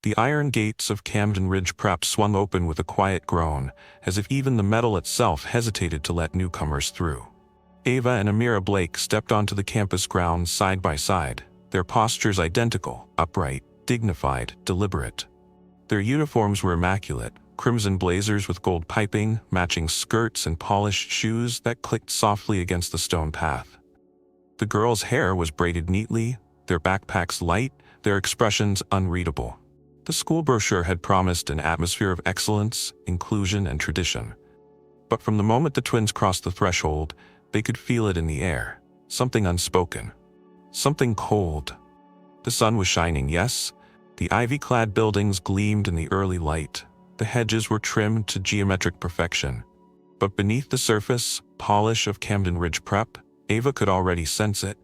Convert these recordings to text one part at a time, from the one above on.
The iron gates of Camden Ridge Prep swung open with a quiet groan, as if even the metal itself hesitated to let newcomers through. Ava and Amira Blake stepped onto the campus grounds side by side, their postures identical, upright, dignified, deliberate. Their uniforms were immaculate, crimson blazers with gold piping, matching skirts and polished shoes that clicked softly against the stone path. The girls' hair was braided neatly, their backpacks light, their expressions unreadable. The school brochure had promised an atmosphere of excellence, inclusion, and tradition. But from the moment the twins crossed the threshold, they could feel it in the air, something unspoken, something cold. The sun was shining, yes. The ivy-clad buildings gleamed in the early light. The hedges were trimmed to geometric perfection. But beneath the surface polish of Camden Ridge Prep, Ava could already sense it.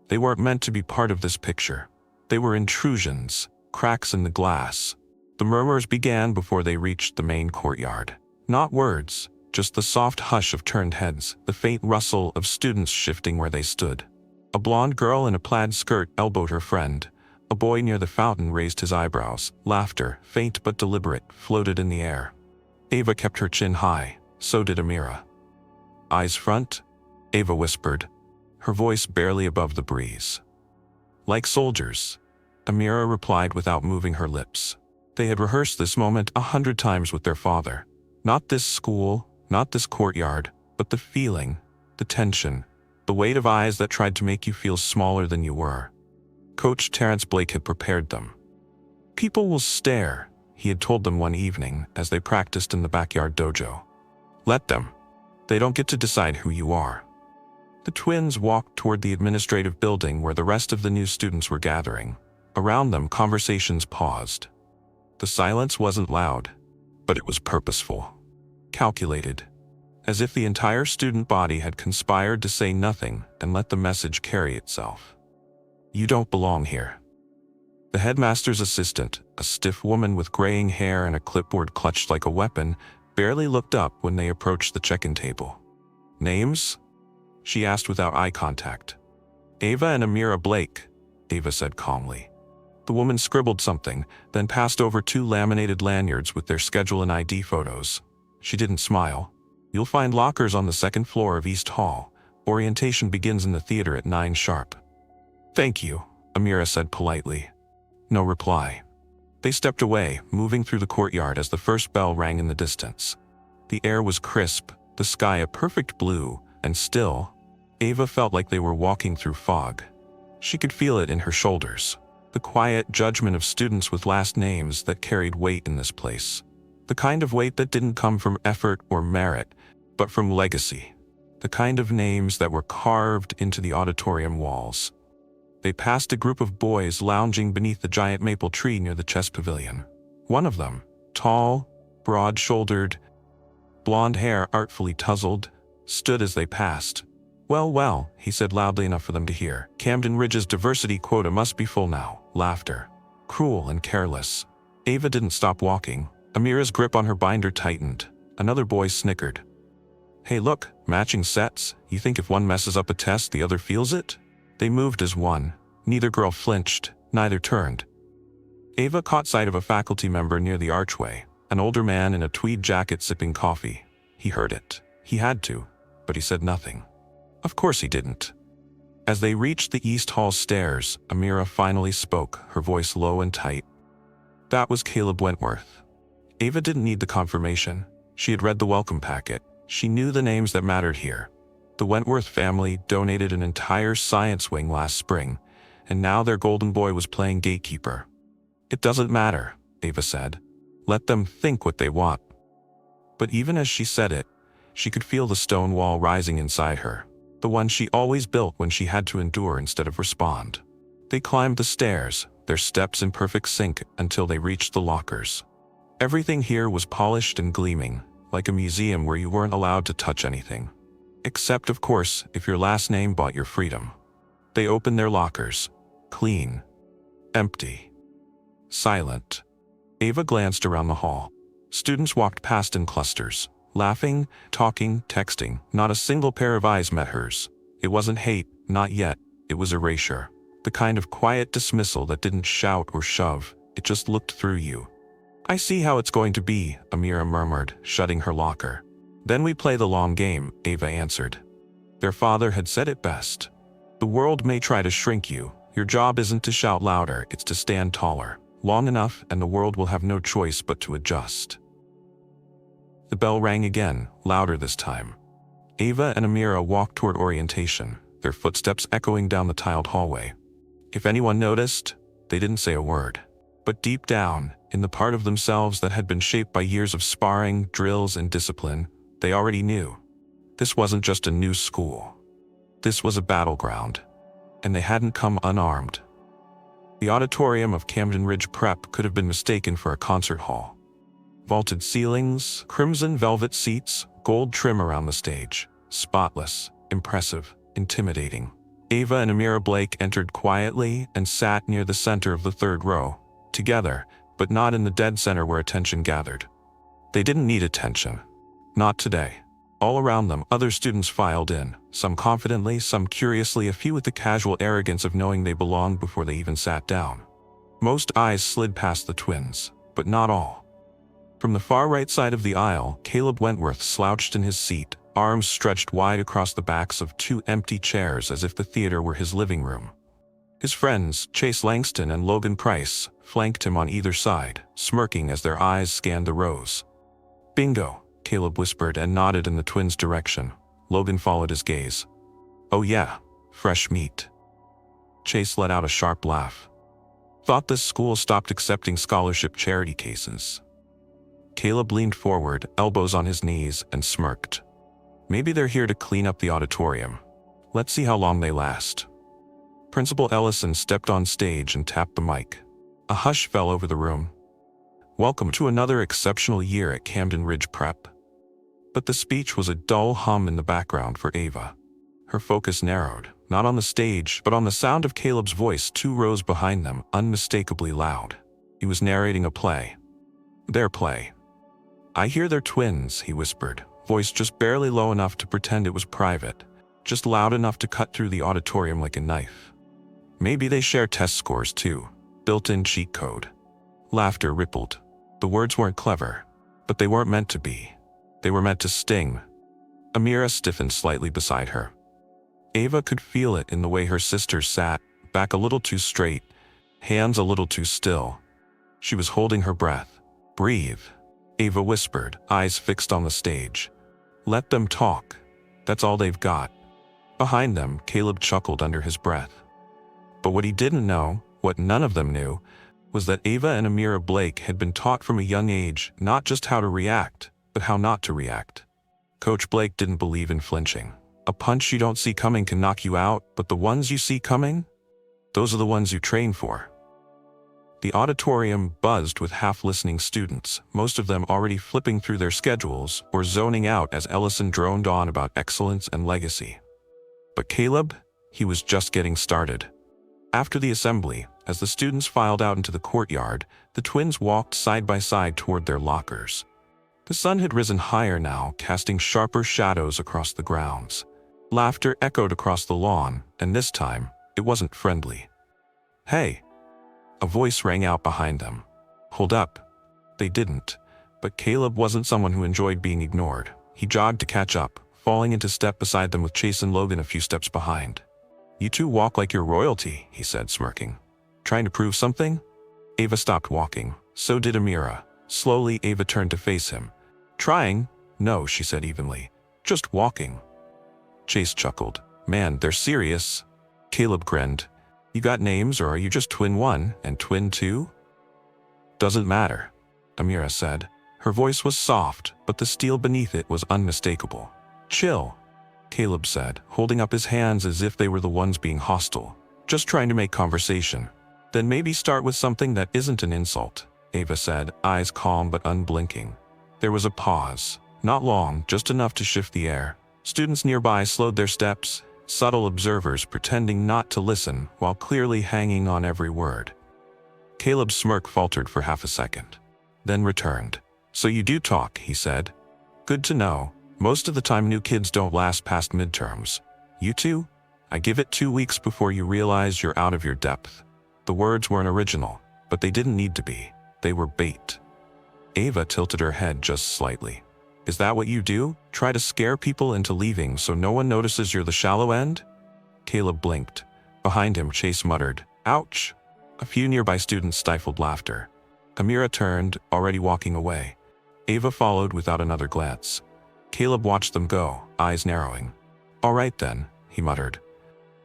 They weren't meant to be part of this picture. They were intrusions, cracks in the glass. The murmurs began before they reached the main courtyard. Not words, just the soft hush of turned heads, the faint rustle of students shifting where they stood. A blonde girl in a plaid skirt elbowed her friend. A boy near the fountain raised his eyebrows. Laughter, faint but deliberate, floated in the air. Ava kept her chin high. So did Amira. "Eyes front?" Ava whispered, her voice barely above the breeze. "Like soldiers," Amira replied without moving her lips. They had rehearsed this moment 100 times with their father. Not this school, not this courtyard, but the feeling, the tension, the weight of eyes that tried to make you feel smaller than you were. Coach Terrence Blake had prepared them. "People will stare," he had told them one evening as they practiced in the backyard dojo. "Let them. They don't get to decide who you are." The twins walked toward the administrative building where the rest of the new students were gathering. Around them, conversations paused. The silence wasn't loud, but it was purposeful, calculated, as if the entire student body had conspired to say nothing and let the message carry itself. "You don't belong here." The headmaster's assistant, a stiff woman with graying hair and a clipboard clutched like a weapon, barely looked up when they approached the check-in table. "Names?" she asked without eye contact. "Ava and Amira Blake," Ava said calmly. The woman scribbled something, then passed over 2 laminated lanyards with their schedule and ID photos. She didn't smile. "You'll find lockers on the 2nd floor of East Hall. Orientation begins in the theater at 9 sharp." "Thank you," Amira said politely. No reply. They stepped away, moving through the courtyard as the first bell rang in the distance. The air was crisp, the sky a perfect blue, and still, Ava felt like they were walking through fog. She could feel it in her shoulders. The quiet judgment of students with last names that carried weight in this place. The kind of weight that didn't come from effort or merit, but from legacy. The kind of names that were carved into the auditorium walls. They passed a group of boys lounging beneath the giant maple tree near the chess pavilion. One of them, tall, broad-shouldered, blonde hair artfully tousled, stood as they passed. "Well, well," he said loudly enough for them to hear. "Camden Ridge's diversity quota must be full now." Laughter. Cruel and careless. Ava didn't stop walking. Amira's grip on her binder tightened. Another boy snickered. "Hey look, matching sets. You think if one messes up a test, the other feels it?" They moved as one. Neither girl flinched, neither turned. Ava caught sight of a faculty member near the archway, an older man in a tweed jacket sipping coffee. He heard it. He had to, but he said nothing. Of course he didn't. As they reached the East Hall stairs, Amira finally spoke, her voice low and tight. That was Caleb Wentworth. Ava didn't need the confirmation. She had read the welcome packet. She knew the names that mattered here. The Wentworth family donated an entire science wing last spring, and now their golden boy was playing gatekeeper. "It doesn't matter," Ava said. "Let them think what they want." But even as she said it, she could feel the stone wall rising inside her, the one she always built when she had to endure instead of respond. They climbed the stairs, their steps in perfect sync until they reached the lockers. Everything here was polished and gleaming, like a museum where you weren't allowed to touch anything. Except, of course, if your last name bought your freedom. They opened their lockers. Clean. Empty. Silent. Ava glanced around the hall. Students walked past in clusters, laughing, talking, texting. Not a single pair of eyes met hers. It wasn't hate, not yet. It was erasure. The kind of quiet dismissal that didn't shout or shove. It just looked through you. I see how it's going to be, Amira murmured, shutting her locker. Then we play the long game, Ava answered. Their father had said it best. The world may try to shrink you. Your job isn't to shout louder, it's to stand taller. Long enough and the world will have no choice but to adjust. The bell rang again, louder this time. Ava and Amira walked toward orientation, their footsteps echoing down the tiled hallway. If anyone noticed, they didn't say a word. But deep down, in the part of themselves that had been shaped by years of sparring, drills, and discipline, they already knew. This wasn't just a new school. This was a battleground. And they hadn't come unarmed. The auditorium of Camden Ridge Prep could have been mistaken for a concert hall. Vaulted ceilings, crimson velvet seats, gold trim around the stage. Spotless, impressive, intimidating. Ava and Amira Blake entered quietly and sat near the center of the third row. Together, but not in the dead center where attention gathered. They didn't need attention. Not today. All around them, other students filed in, some confidently, some curiously, a few with the casual arrogance of knowing they belonged before they even sat down. Most eyes slid past the twins, but not all. From the far right side of the aisle, Caleb Wentworth slouched in his seat, arms stretched wide across the backs of two empty chairs as if the theater were his living room. His friends, Chase Langston and Logan Price, flanked him on either side, smirking as their eyes scanned the rows. Bingo, Caleb whispered and nodded in the twins' direction. Logan followed his gaze. Oh yeah, fresh meat. Chase let out a sharp laugh. Thought this school stopped accepting scholarship charity cases. Caleb leaned forward, elbows on his knees, and smirked. Maybe they're here to clean up the auditorium. Let's see how long they last. Principal Ellison stepped on stage and tapped the mic. A hush fell over the room. Welcome to another exceptional year at Camden Ridge Prep. But the speech was a dull hum in the background for Ava. Her focus narrowed, not on the stage, but on the sound of Caleb's voice 2 rows behind them, unmistakably loud. He was narrating a play. Their play. I hear they're twins, he whispered, voice just barely low enough to pretend it was private, just loud enough to cut through the auditorium like a knife. Maybe they share test scores too. Built-in cheat code. Laughter rippled. The words weren't clever, but they weren't meant to be. They were meant to sting. Amira stiffened slightly beside her. Ava could feel it in the way her sister sat, back a little too straight, hands a little too still. She was holding her breath. Breathe, Ava whispered, eyes fixed on the stage. Let them talk. That's all they've got. Behind them, Caleb chuckled under his breath. But what he didn't know, what none of them knew, was that Ava and Amira Blake had been taught from a young age not just how to react, but how not to react. Coach Blake didn't believe in flinching. A punch you don't see coming can knock you out, but the ones you see coming? Those are the ones you train for. The auditorium buzzed with half-listening students, most of them already flipping through their schedules or zoning out as Ellison droned on about excellence and legacy. But Caleb, he was just getting started. After the assembly, as the students filed out into the courtyard, the twins walked side by side toward their lockers. The sun had risen higher now, casting sharper shadows across the grounds. Laughter echoed across the lawn, and this time, it wasn't friendly. Hey! A voice rang out behind them. Hold up. They didn't, but Caleb wasn't someone who enjoyed being ignored. He jogged to catch up, falling into step beside them with Chase and Logan a few steps behind. You two walk like you're royalty, he said, smirking. Trying to prove something? Ava stopped walking. So did Amira. Slowly, Ava turned to face him. Trying? No, she said evenly. Just walking. Chase chuckled. Man, they're serious. Caleb grinned. You got names, or are you just twin 1 and twin 2? Doesn't matter, Amira said. Her voice was soft, but the steel beneath it was unmistakable. Chill, Caleb said, holding up his hands as if they were the ones being hostile. Just trying to make conversation. Then maybe start with something that isn't an insult, Ava said, eyes calm but unblinking. There was a pause. Not long, just enough to shift the air. Students nearby slowed their steps, subtle observers pretending not to listen while clearly hanging on every word. Caleb's smirk faltered for half a second, then returned. So you do talk, he said. Good to know. Most of the time new kids don't last past midterms. You two? I give it 2 weeks before you realize you're out of your depth. The words weren't original, But they didn't need to be. They were bait. Ava tilted her head just slightly. Is that what you do? Try to scare people into leaving so no one notices you're the shallow end? Caleb blinked. Behind him, Chase muttered, "Ouch!" A few nearby students stifled laughter. Amira turned, already walking away. Ava followed without another glance. Caleb watched them go, eyes narrowing. "All right then," he muttered.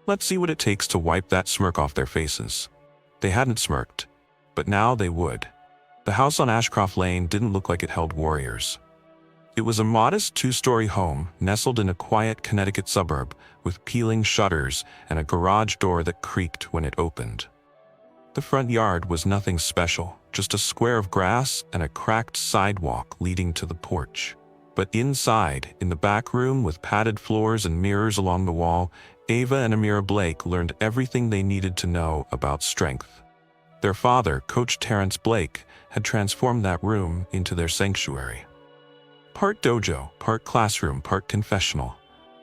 "Let's see what it takes to wipe that smirk off their faces." They hadn't smirked, but now they would. The house on Ashcroft Lane didn't look like it held warriors. It was a modest two-story home nestled in a quiet Connecticut suburb with peeling shutters and a garage door that creaked when it opened. The front yard was nothing special, just a square of grass and a cracked sidewalk leading to the porch. But inside, in the back room with padded floors and mirrors along the wall, Ava and Amira Blake learned everything they needed to know about strength. Their father, Coach Terrence Blake, had transformed that room into their sanctuary. Part dojo, part classroom, part confessional.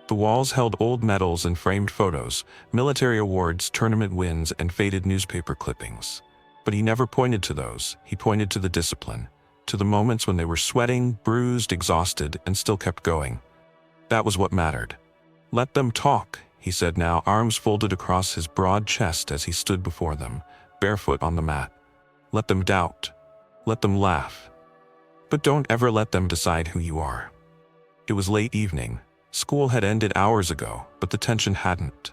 The walls held old medals and framed photos, military awards, tournament wins, and faded newspaper clippings. But he never pointed to those. He pointed to the discipline, to the moments when they were sweating, bruised, exhausted, and still kept going. That was what mattered. "Let them talk," he said now, arms folded across his broad chest as he stood before them, barefoot on the mat. "Let them doubt. Let them laugh. But don't ever let them decide who you are." It was late evening. School had ended hours ago, but the tension hadn't.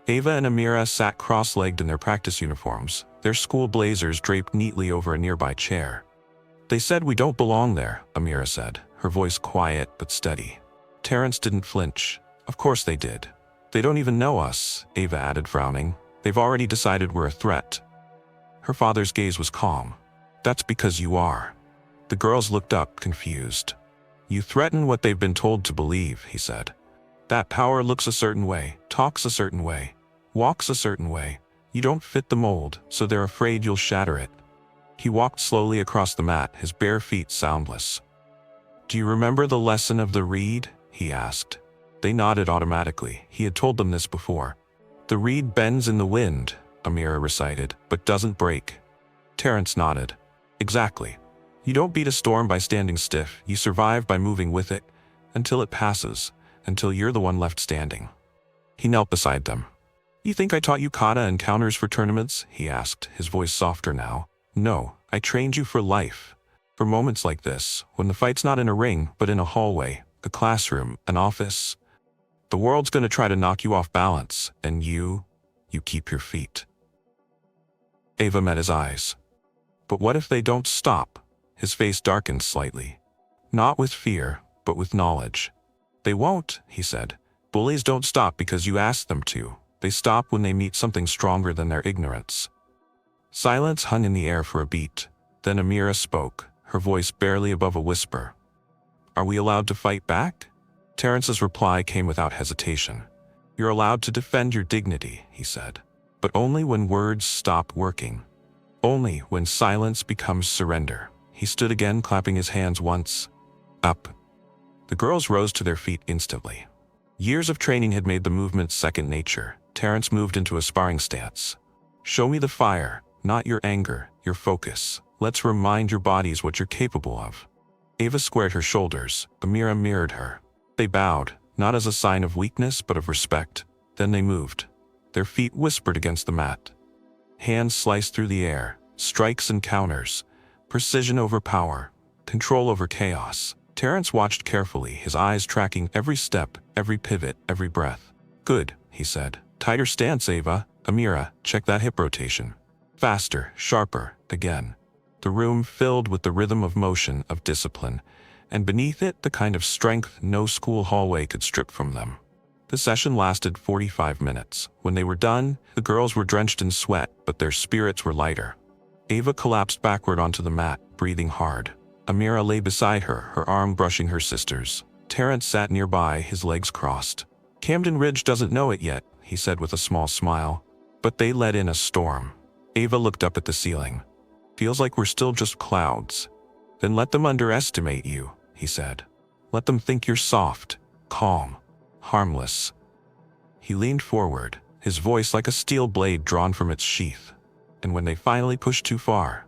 Ava and Amira sat cross-legged in their practice uniforms, their school blazers draped neatly over a nearby chair. "They said we don't belong there," Amira said, her voice quiet but steady. Terrence didn't flinch. "Of course they did. They don't even know us," Ava added, frowning. "They've already decided we're a threat." Her father's gaze was calm. "That's because you are." The girls looked up, confused. "You threaten what they've been told to believe," he said. "That power looks a certain way, talks a certain way, walks a certain way. You don't fit the mold, so they're afraid you'll shatter it." He walked slowly across the mat, his bare feet soundless. "Do you remember the lesson of the reed?" he asked. They nodded automatically. He had told them this before. "The reed bends in the wind," Amira recited, "but doesn't break." Terrence nodded. "Exactly. You don't beat a storm by standing stiff, you survive by moving with it, until it passes, until you're the one left standing." He knelt beside them. "You think I taught you kata and counters for tournaments?" he asked, his voice softer now. "No, I trained you for life. For moments like this, when the fight's not in a ring, but in a hallway, a classroom, an office. The world's gonna try to knock you off balance, and you keep your feet." Ava met his eyes. "But what if they don't stop?" His face darkened slightly. "Not with fear, but with knowledge." "They won't," he said. "Bullies don't stop because you ask them to. They stop when they meet something stronger than their ignorance." Silence hung in the air for a beat. Then Amira spoke, her voice barely above a whisper. "Are we allowed to fight back?" Terrence's reply came without hesitation. "You're allowed to defend your dignity," he said. "But only when words stop working. Only when silence becomes surrender." He stood again, clapping his hands once. Up. The girls rose to their feet instantly. Years of training had made the movement second nature. Terrence moved into a sparring stance. "Show me the fire, not your anger, your focus. Let's remind your bodies what you're capable of." Ava squared her shoulders. Amira mirrored her. They bowed, not as a sign of weakness but of respect. Then they moved. Their feet whispered against the mat. Hands sliced through the air, strikes and counters. Precision over power, control over chaos. Terrence watched carefully, his eyes tracking every step, every pivot, every breath. "Good," he said. "Tighter stance, Ava. Amira, check that hip rotation. Faster, sharper, again." The room filled with the rhythm of motion, of discipline, and beneath it the kind of strength no school hallway could strip from them. The session lasted 45 minutes. When they were done, the girls were drenched in sweat, but their spirits were lighter. Ava collapsed backward onto the mat, breathing hard. Amira lay beside her, her arm brushing her sister's. Terrence sat nearby, his legs crossed. "Camden Ridge doesn't know it yet," he said with a small smile. "But they let in a storm." Ava looked up at the ceiling. "Feels like we're still just clouds." "Then let them underestimate you," he said. "Let them think you're soft, calm, harmless." He leaned forward, his voice like a steel blade drawn from its sheath. and when they finally pushed too far.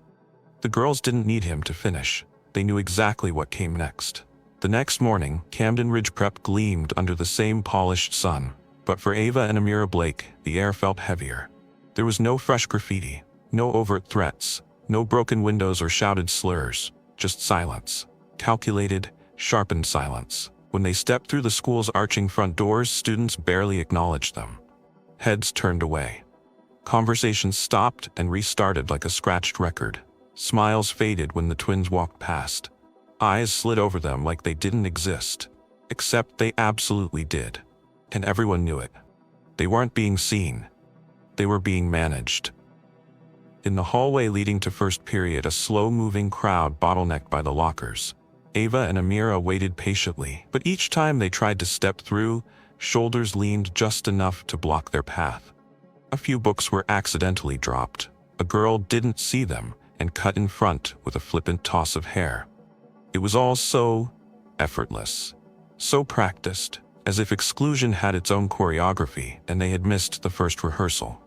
The girls didn't need him to finish. They knew exactly what came next. The next morning, Camden Ridge Prep gleamed under the same polished sun. But for Ava and Amira Blake, the air felt heavier. There was no fresh graffiti, no overt threats, no broken windows or shouted slurs, just silence. Calculated, sharpened silence. When they stepped through the school's arching front doors, students barely acknowledged them. Heads turned away. Conversations stopped and restarted like a scratched record. Smiles faded when the twins walked past. Eyes slid over them like they didn't exist. Except they absolutely did. And everyone knew it. They weren't being seen. They were being managed. In the hallway leading to first period, a slow-moving crowd bottlenecked by the lockers. Ava and Amira waited patiently, but each time they tried to step through, shoulders leaned just enough to block their path. A few books were accidentally dropped. A girl didn't see them and cut in front with a flippant toss of hair. It was all so effortless, so practiced, as if exclusion had its own choreography and they had missed the first rehearsal.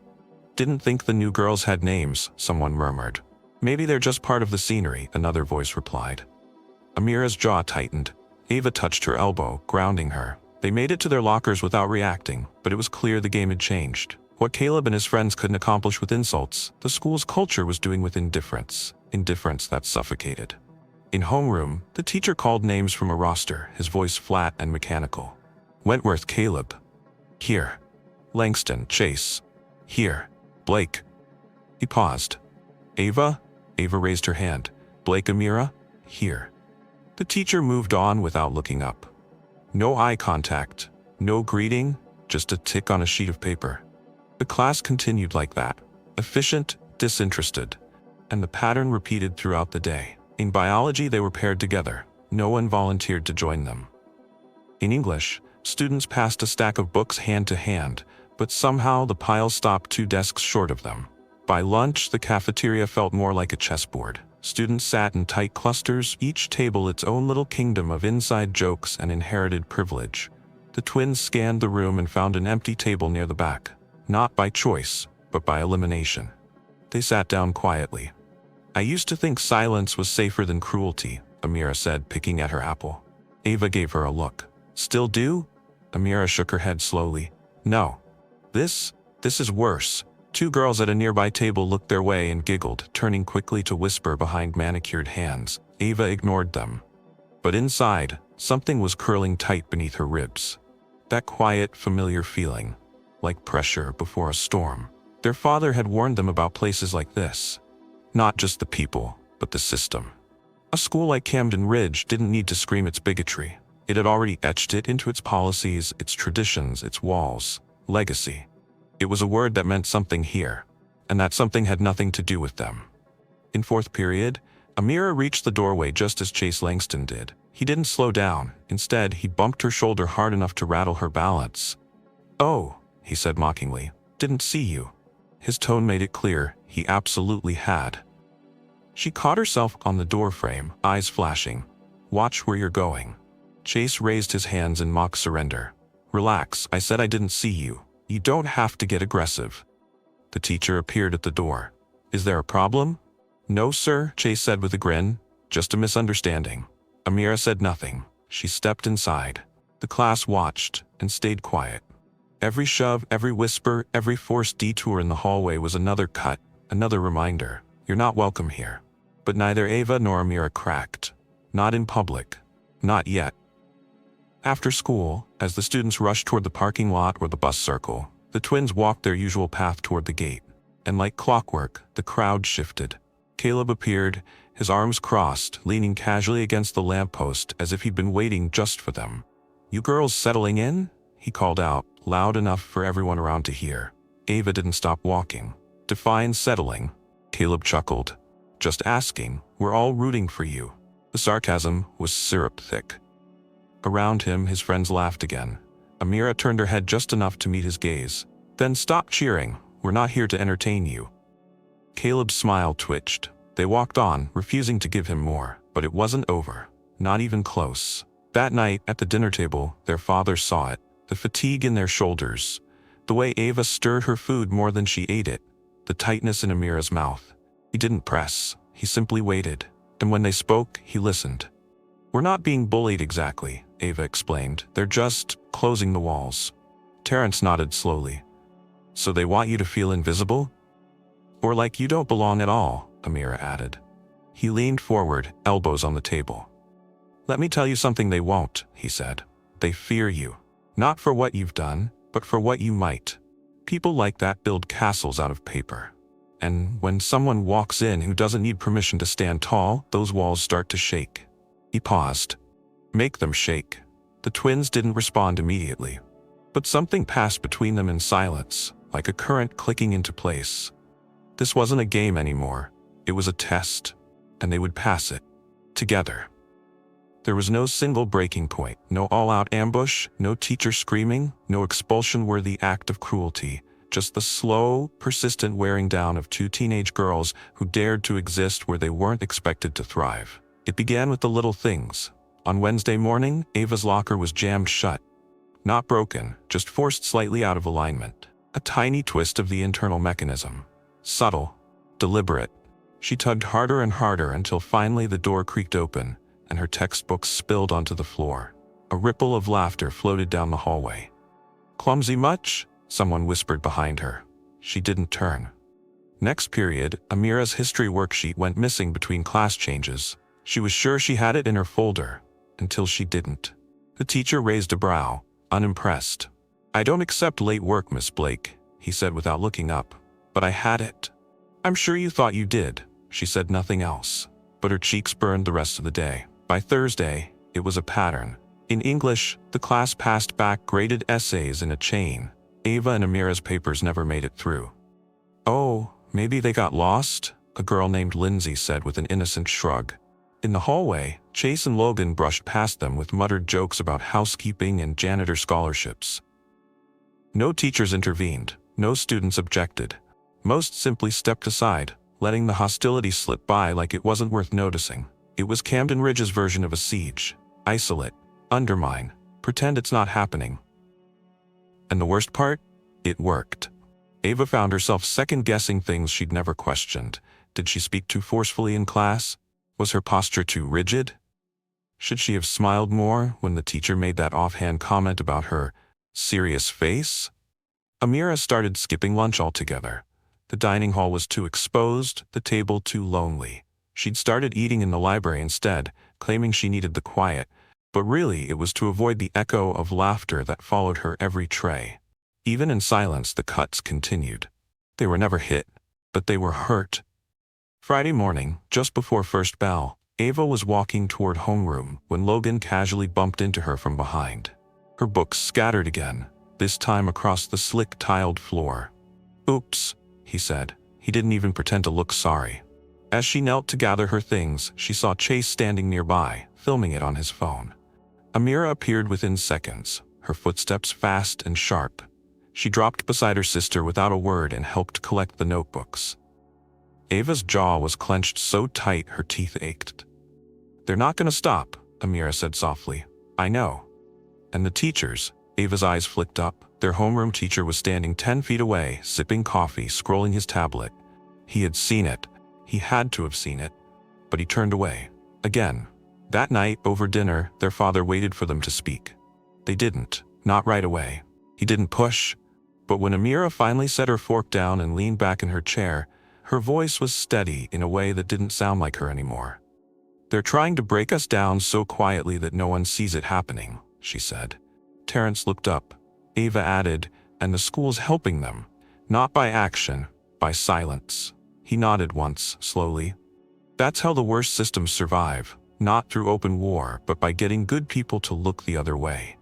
Didn't think the new girls had names, someone murmured. Maybe they're just part of the scenery, another voice replied. Amira's jaw tightened. Ava touched her elbow, grounding her. They made it to their lockers without reacting, but it was clear the game had changed. What Caleb and his friends couldn't accomplish with insults, the school's culture was doing with indifference. Indifference that suffocated. In homeroom, the teacher called names from a roster, his voice flat and mechanical. Wentworth, Caleb. Here. Langston, Chase. Here. Blake. He paused. Ava? Ava raised her hand. Blake, Amira? Here. The teacher moved on without looking up. No eye contact, no greeting, just a tick on a sheet of paper. The class continued like that, efficient, disinterested, and the pattern repeated throughout the day. In biology, they were paired together. No one volunteered to join them. In English, students passed a stack of books hand to hand, but somehow the pile stopped 2 desks short of them. By lunch, the cafeteria felt more like a chessboard. Students sat in tight clusters, each table its own little kingdom of inside jokes and inherited privilege. The twins scanned the room and found an empty table near the back. Not by choice, but by elimination. They sat down quietly. I used to think silence was safer than cruelty, Amira said, picking at her apple. Ava gave her a look. Still do? Amira shook her head slowly. No. This is worse. 2 girls at a nearby table looked their way and giggled, turning quickly to whisper behind manicured hands. Ava ignored them. But inside, something was curling tight beneath her ribs. That quiet, familiar feeling, like pressure before a storm. Their father had warned them about places like this. Not just the people, but the system. A school like Camden Ridge didn't need to scream its bigotry. It had already etched it into its policies, its traditions, its walls. Legacy. It was a word that meant something here, and that something had nothing to do with them. In fourth period, Amira reached the doorway just as Chase Langston did. He didn't slow down. Instead, he bumped her shoulder hard enough to rattle her balance. "Oh," he said mockingly, "didn't see you." His tone made it clear he absolutely had. She caught herself on the doorframe, eyes flashing. "Watch where you're going." Chase raised his hands in mock surrender. "Relax, I said I didn't see you. You don't have to get aggressive." The teacher appeared at the door. "Is there a problem?" "No, sir," Chase said with a grin. "Just a misunderstanding." Amira said nothing. She stepped inside. The class watched and stayed quiet. Every shove, every whisper, every forced detour in the hallway was another cut, another reminder. You're not welcome here. But neither Ava nor Amira cracked. Not in public. Not yet. After school, as the students rushed toward the parking lot or the bus circle, the twins walked their usual path toward the gate. And like clockwork, the crowd shifted. Caleb appeared, his arms crossed, leaning casually against the lamppost as if he'd been waiting just for them. "You girls settling in?" he called out, loud enough for everyone around to hear. Ava didn't stop walking. "Define settling." Caleb chuckled. "Just asking, we're all rooting for you." The sarcasm was syrup thick. Around him, his friends laughed again. Amira turned her head just enough to meet his gaze. "Then stop cheering. We're not here to entertain you." Caleb's smile twitched. They walked on, refusing to give him more, but it wasn't over. Not even close. That night, at the dinner table, their father saw it. The fatigue in their shoulders. The way Ava stirred her food more than she ate it. the tightness in Amira's mouth. He didn't press, he simply waited, and when they spoke, he listened. "We're not being bullied exactly," Ava explained. "They're just closing the walls." Terrence nodded slowly. "So they want you to feel invisible? Or like you don't belong at all," Amira added. He leaned forward, elbows on the table. "Let me tell you something they won't," he said. "They fear you. Not for what you've done, but for what you might. People like that build castles out of paper. And when someone walks in who doesn't need permission to stand tall, those walls start to shake." He paused. "Make them shake." The twins didn't respond immediately. But something passed between them in silence, like a current clicking into place. This wasn't a game anymore. It was a test. And they would pass it. Together. There was no single breaking point, no all-out ambush, no teacher screaming, no expulsion-worthy act of cruelty, just the slow, persistent wearing down of two teenage girls who dared to exist where they weren't expected to thrive. It began with the little things. On Wednesday morning, Ava's locker was jammed shut. Not broken, just forced slightly out of alignment. A tiny twist of the internal mechanism. Subtle. Deliberate. She tugged harder and harder until finally the door creaked open, and her textbooks spilled onto the floor. A ripple of laughter floated down the hallway. "Clumsy much?" someone whispered behind her. She didn't turn. Next period, Amira's history worksheet went missing between class changes. She was sure she had it in her folder, until she didn't. The teacher raised a brow, unimpressed. "I don't accept late work, Miss Blake," he said without looking up. "But I had it." "I'm sure you thought you did." She said nothing else, but her cheeks burned the rest of the day. By Thursday, it was a pattern. In English, the class passed back graded essays in a chain. Ava and Amira's papers never made it through. "Oh, maybe they got lost?" a girl named Lindsay said with an innocent shrug. In the hallway, Chase and Logan brushed past them with muttered jokes about housekeeping and janitor scholarships. No teachers intervened, no students objected. Most simply stepped aside, letting the hostility slip by like it wasn't worth noticing. It was Camden Ridge's version of a siege. Isolate, undermine, pretend it's not happening. And the worst part? It worked. Ava found herself second-guessing things she'd never questioned. Did she speak too forcefully in class? Was her posture too rigid? Should she have smiled more when the teacher made that offhand comment about her serious face? Amira started skipping lunch altogether. The dining hall was too exposed, the table too lonely. She'd started eating in the library instead, claiming she needed the quiet, but really it was to avoid the echo of laughter that followed her every tray. Even in silence, the cuts continued. They were never hit, but they were hurt. Friday morning, just before first bell, Ava was walking toward homeroom when Logan casually bumped into her from behind. Her books scattered again, this time across the slick tiled floor. "Oops," he said. He didn't even pretend to look sorry. As she knelt to gather her things, she saw Chase standing nearby, filming it on his phone. Amira appeared within seconds, her footsteps fast and sharp. She dropped beside her sister without a word and helped collect the notebooks. Ava's jaw was clenched so tight her teeth ached. "They're not going to stop," Amira said softly. "I know." And the teachers, Ava's eyes flicked up. Their homeroom teacher was standing 10 feet away, sipping coffee, scrolling his tablet. He had seen it. He had to have seen it. But he turned away. Again. That night, over dinner, their father waited for them to speak. They didn't. Not right away. He didn't push. But when Amira finally set her fork down and leaned back in her chair, her voice was steady in a way that didn't sound like her anymore. "They're trying to break us down so quietly that no one sees it happening," she said. Terrence looked up. Ava added, "And the school's helping them. Not by action, by silence." He nodded once, slowly. "That's how the worst systems survive, not through open war, but by getting good people to look the other way."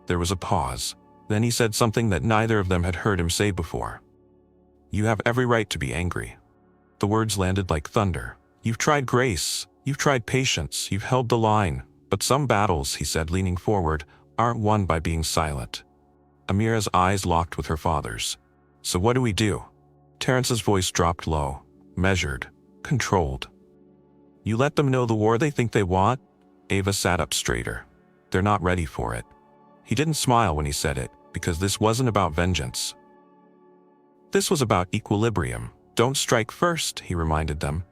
There was a pause. Then he said something that neither of them had heard him say before. "You have every right to be angry." The words landed like thunder. "You've tried grace, you've tried patience, you've held the line, but some battles," he said, leaning forward, "aren't won by being silent." Amira's eyes locked with her father's. "So what do we do?" Terrence's voice dropped low, measured, controlled. "You let them know the war they think they want?" Ava sat up straighter. "They're not ready for it." He didn't smile when he said it, because this wasn't about vengeance. This was about equilibrium. Don't strike first, he reminded them.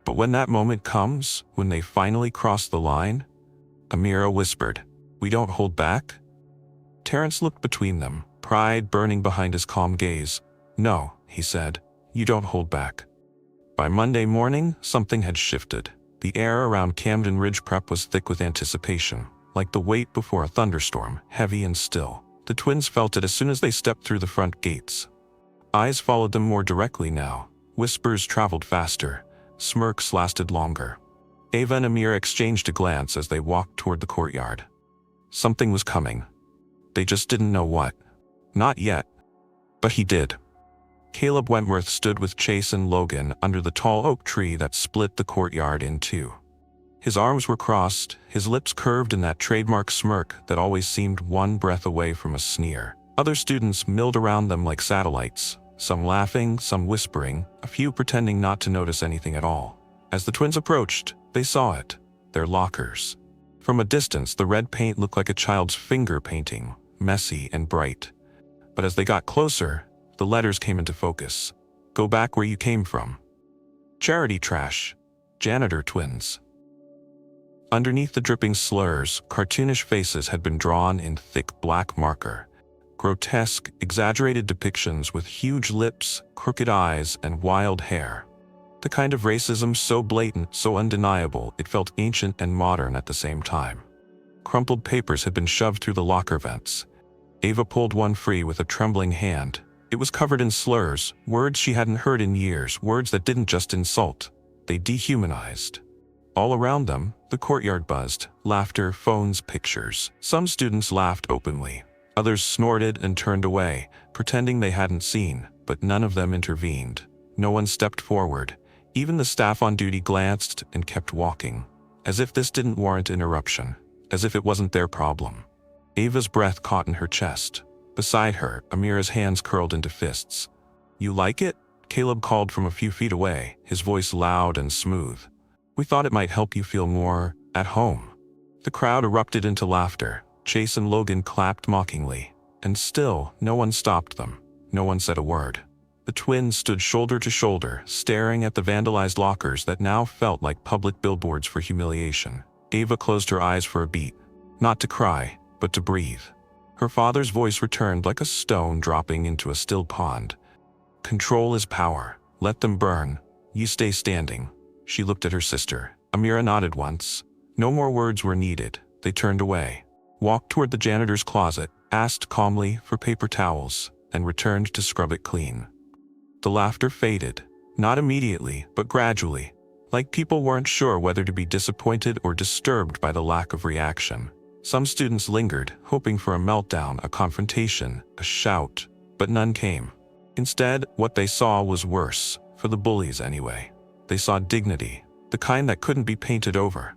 But when that moment comes, when they finally cross the line, Amira whispered, "We don't hold back?" Terrence looked between them, pride burning behind his calm gaze. "No," he said, "you don't hold back." By Monday morning, something had shifted. The air around Camden Ridge Prep was thick with anticipation, like the weight before a thunderstorm, heavy and still. The twins felt it as soon as they stepped through the front gates. Eyes followed them more directly now. Whispers traveled faster. Smirks lasted longer. Ava and Amira exchanged a glance as they walked toward the courtyard. Something was coming. They just didn't know what. Not yet. But he did. Caleb Wentworth stood with Chase and Logan under the tall oak tree that split the courtyard in two. His arms were crossed, his lips curved in that trademark smirk that always seemed one breath away from a sneer. Other students milled around them like satellites, some laughing, some whispering, a few pretending not to notice anything at all. As the twins approached, they saw it, their lockers. From a distance, the red paint looked like a child's finger painting, messy and bright. But as they got closer, the letters came into focus. Go back where you came from. Charity trash. Janitor twins. Underneath the dripping slurs, cartoonish faces had been drawn in thick black marker. Grotesque, exaggerated depictions with huge lips, crooked eyes, and wild hair. The kind of racism so blatant, so undeniable, it felt ancient and modern at the same time. Crumpled papers had been shoved through the locker vents. Ava pulled one free with a trembling hand. It was covered in slurs, words she hadn't heard in years, words that didn't just insult. They dehumanized. All around them, the courtyard buzzed, laughter, phones, pictures. Some students laughed openly. Others snorted and turned away, pretending they hadn't seen, but none of them intervened. No one stepped forward. Even the staff on duty glanced and kept walking, as if this didn't warrant interruption, as if it wasn't their problem. Ava's breath caught in her chest. Beside her, Amira's hands curled into fists. "You like it?" Caleb called from a few feet away, his voice loud and smooth. "We thought it might help you feel more at home." The crowd erupted into laughter. Chase and Logan clapped mockingly. And still, no one stopped them. No one said a word. The twins stood shoulder to shoulder, staring at the vandalized lockers that now felt like public billboards for humiliation. Ava closed her eyes for a beat. Not to cry, but to breathe. Her father's voice returned like a stone dropping into a still pond. "Control is power. Let them burn. You stay standing." She looked at her sister. Amira nodded once. No more words were needed. They turned away, walked toward the janitor's closet, asked calmly for paper towels, and returned to scrub it clean. The laughter faded. Not immediately, but gradually, like people weren't sure whether to be disappointed or disturbed by the lack of reaction. Some students lingered, hoping for a meltdown, a confrontation, a shout, but none came. Instead, what they saw was worse, for the bullies anyway. They saw dignity, the kind that couldn't be painted over.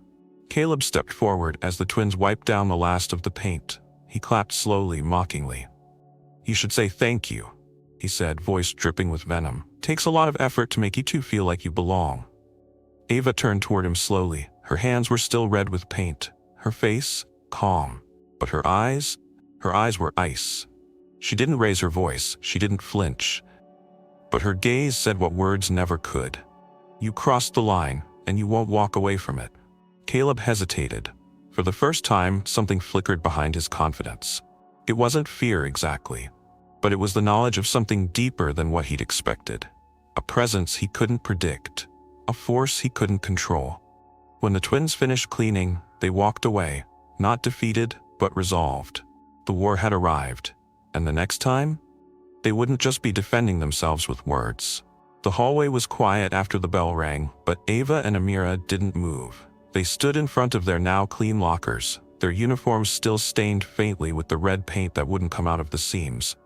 Caleb stepped forward as the twins wiped down the last of the paint. He clapped slowly, mockingly. "You should say thank you," he said, voice dripping with venom. "Takes a lot of effort to make you two feel like you belong." Ava turned toward him slowly. Her hands were still red with paint. Her face, calm. But her eyes were ice. She didn't raise her voice, she didn't flinch. But her gaze said what words never could. "You crossed the line, and you won't walk away from it." Caleb hesitated. For the first time, something flickered behind his confidence. It wasn't fear exactly, but it was the knowledge of something deeper than what he'd expected. A presence he couldn't predict, a force he couldn't control. When the twins finished cleaning, they walked away, not defeated, but resolved. The war had arrived, and the next time, they wouldn't just be defending themselves with words. The hallway was quiet after the bell rang, but Ava and Amira didn't move. They stood in front of their now clean lockers, their uniforms still stained faintly with the red paint that wouldn't come out of the seams.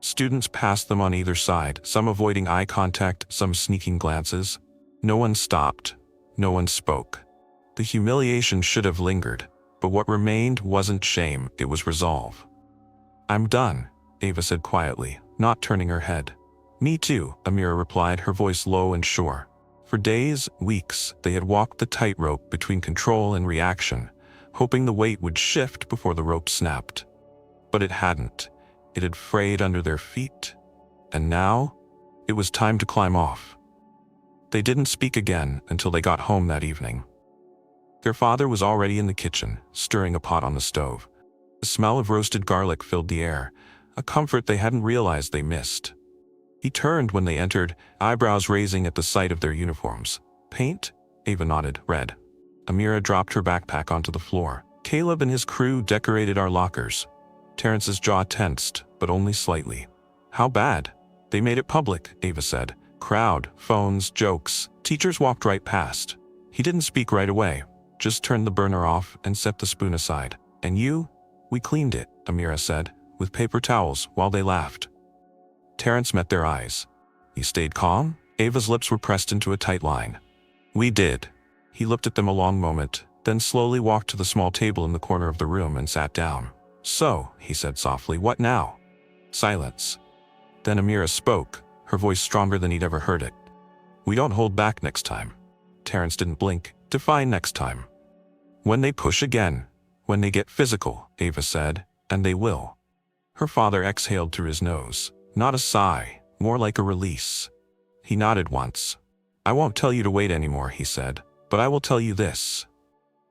Students passed them on either side, some avoiding eye contact, some sneaking glances. No one stopped. No one spoke. The humiliation should have lingered, but what remained wasn't shame, it was resolve. "I'm done," Ava said quietly, not turning her head. "Me too," Amira replied, her voice low and sure. For days, weeks, they had walked the tightrope between control and reaction, hoping the weight would shift before the rope snapped. But it hadn't. It had frayed under their feet. And now, It was time to climb off. They didn't speak again until they got home that evening. Their father was already in the kitchen, stirring a pot on the stove. The smell of roasted garlic filled the air, a comfort they hadn't realized they missed. He turned when they entered, eyebrows raising at the sight of their uniforms. Paint? Ava nodded. Red. Amira dropped her backpack onto the floor. Caleb and his crew decorated our lockers. Terrence's jaw tensed, but only slightly. How bad? They made it public, Ava said. Crowd, phones, jokes. Teachers walked right past. He didn't speak right away, just turned the burner off and set the spoon aside. And you? We cleaned it, Amira said, with paper towels, while they laughed. Terrence met their eyes. You stayed calm? Ava's lips were pressed into a tight line. We did. He looked at them a long moment, then slowly walked to the small table in the corner of the room and sat down. So, he said softly, what now? Silence. Then Amira spoke, her voice stronger than he'd ever heard it. We don't hold back next time. Terrence didn't blink. Define next time. When they push again. When they get physical, Ava said, and they will. Her father exhaled through his nose. Not a sigh, more like a release. He nodded once. I won't tell you to wait anymore, he said, but I will tell you this.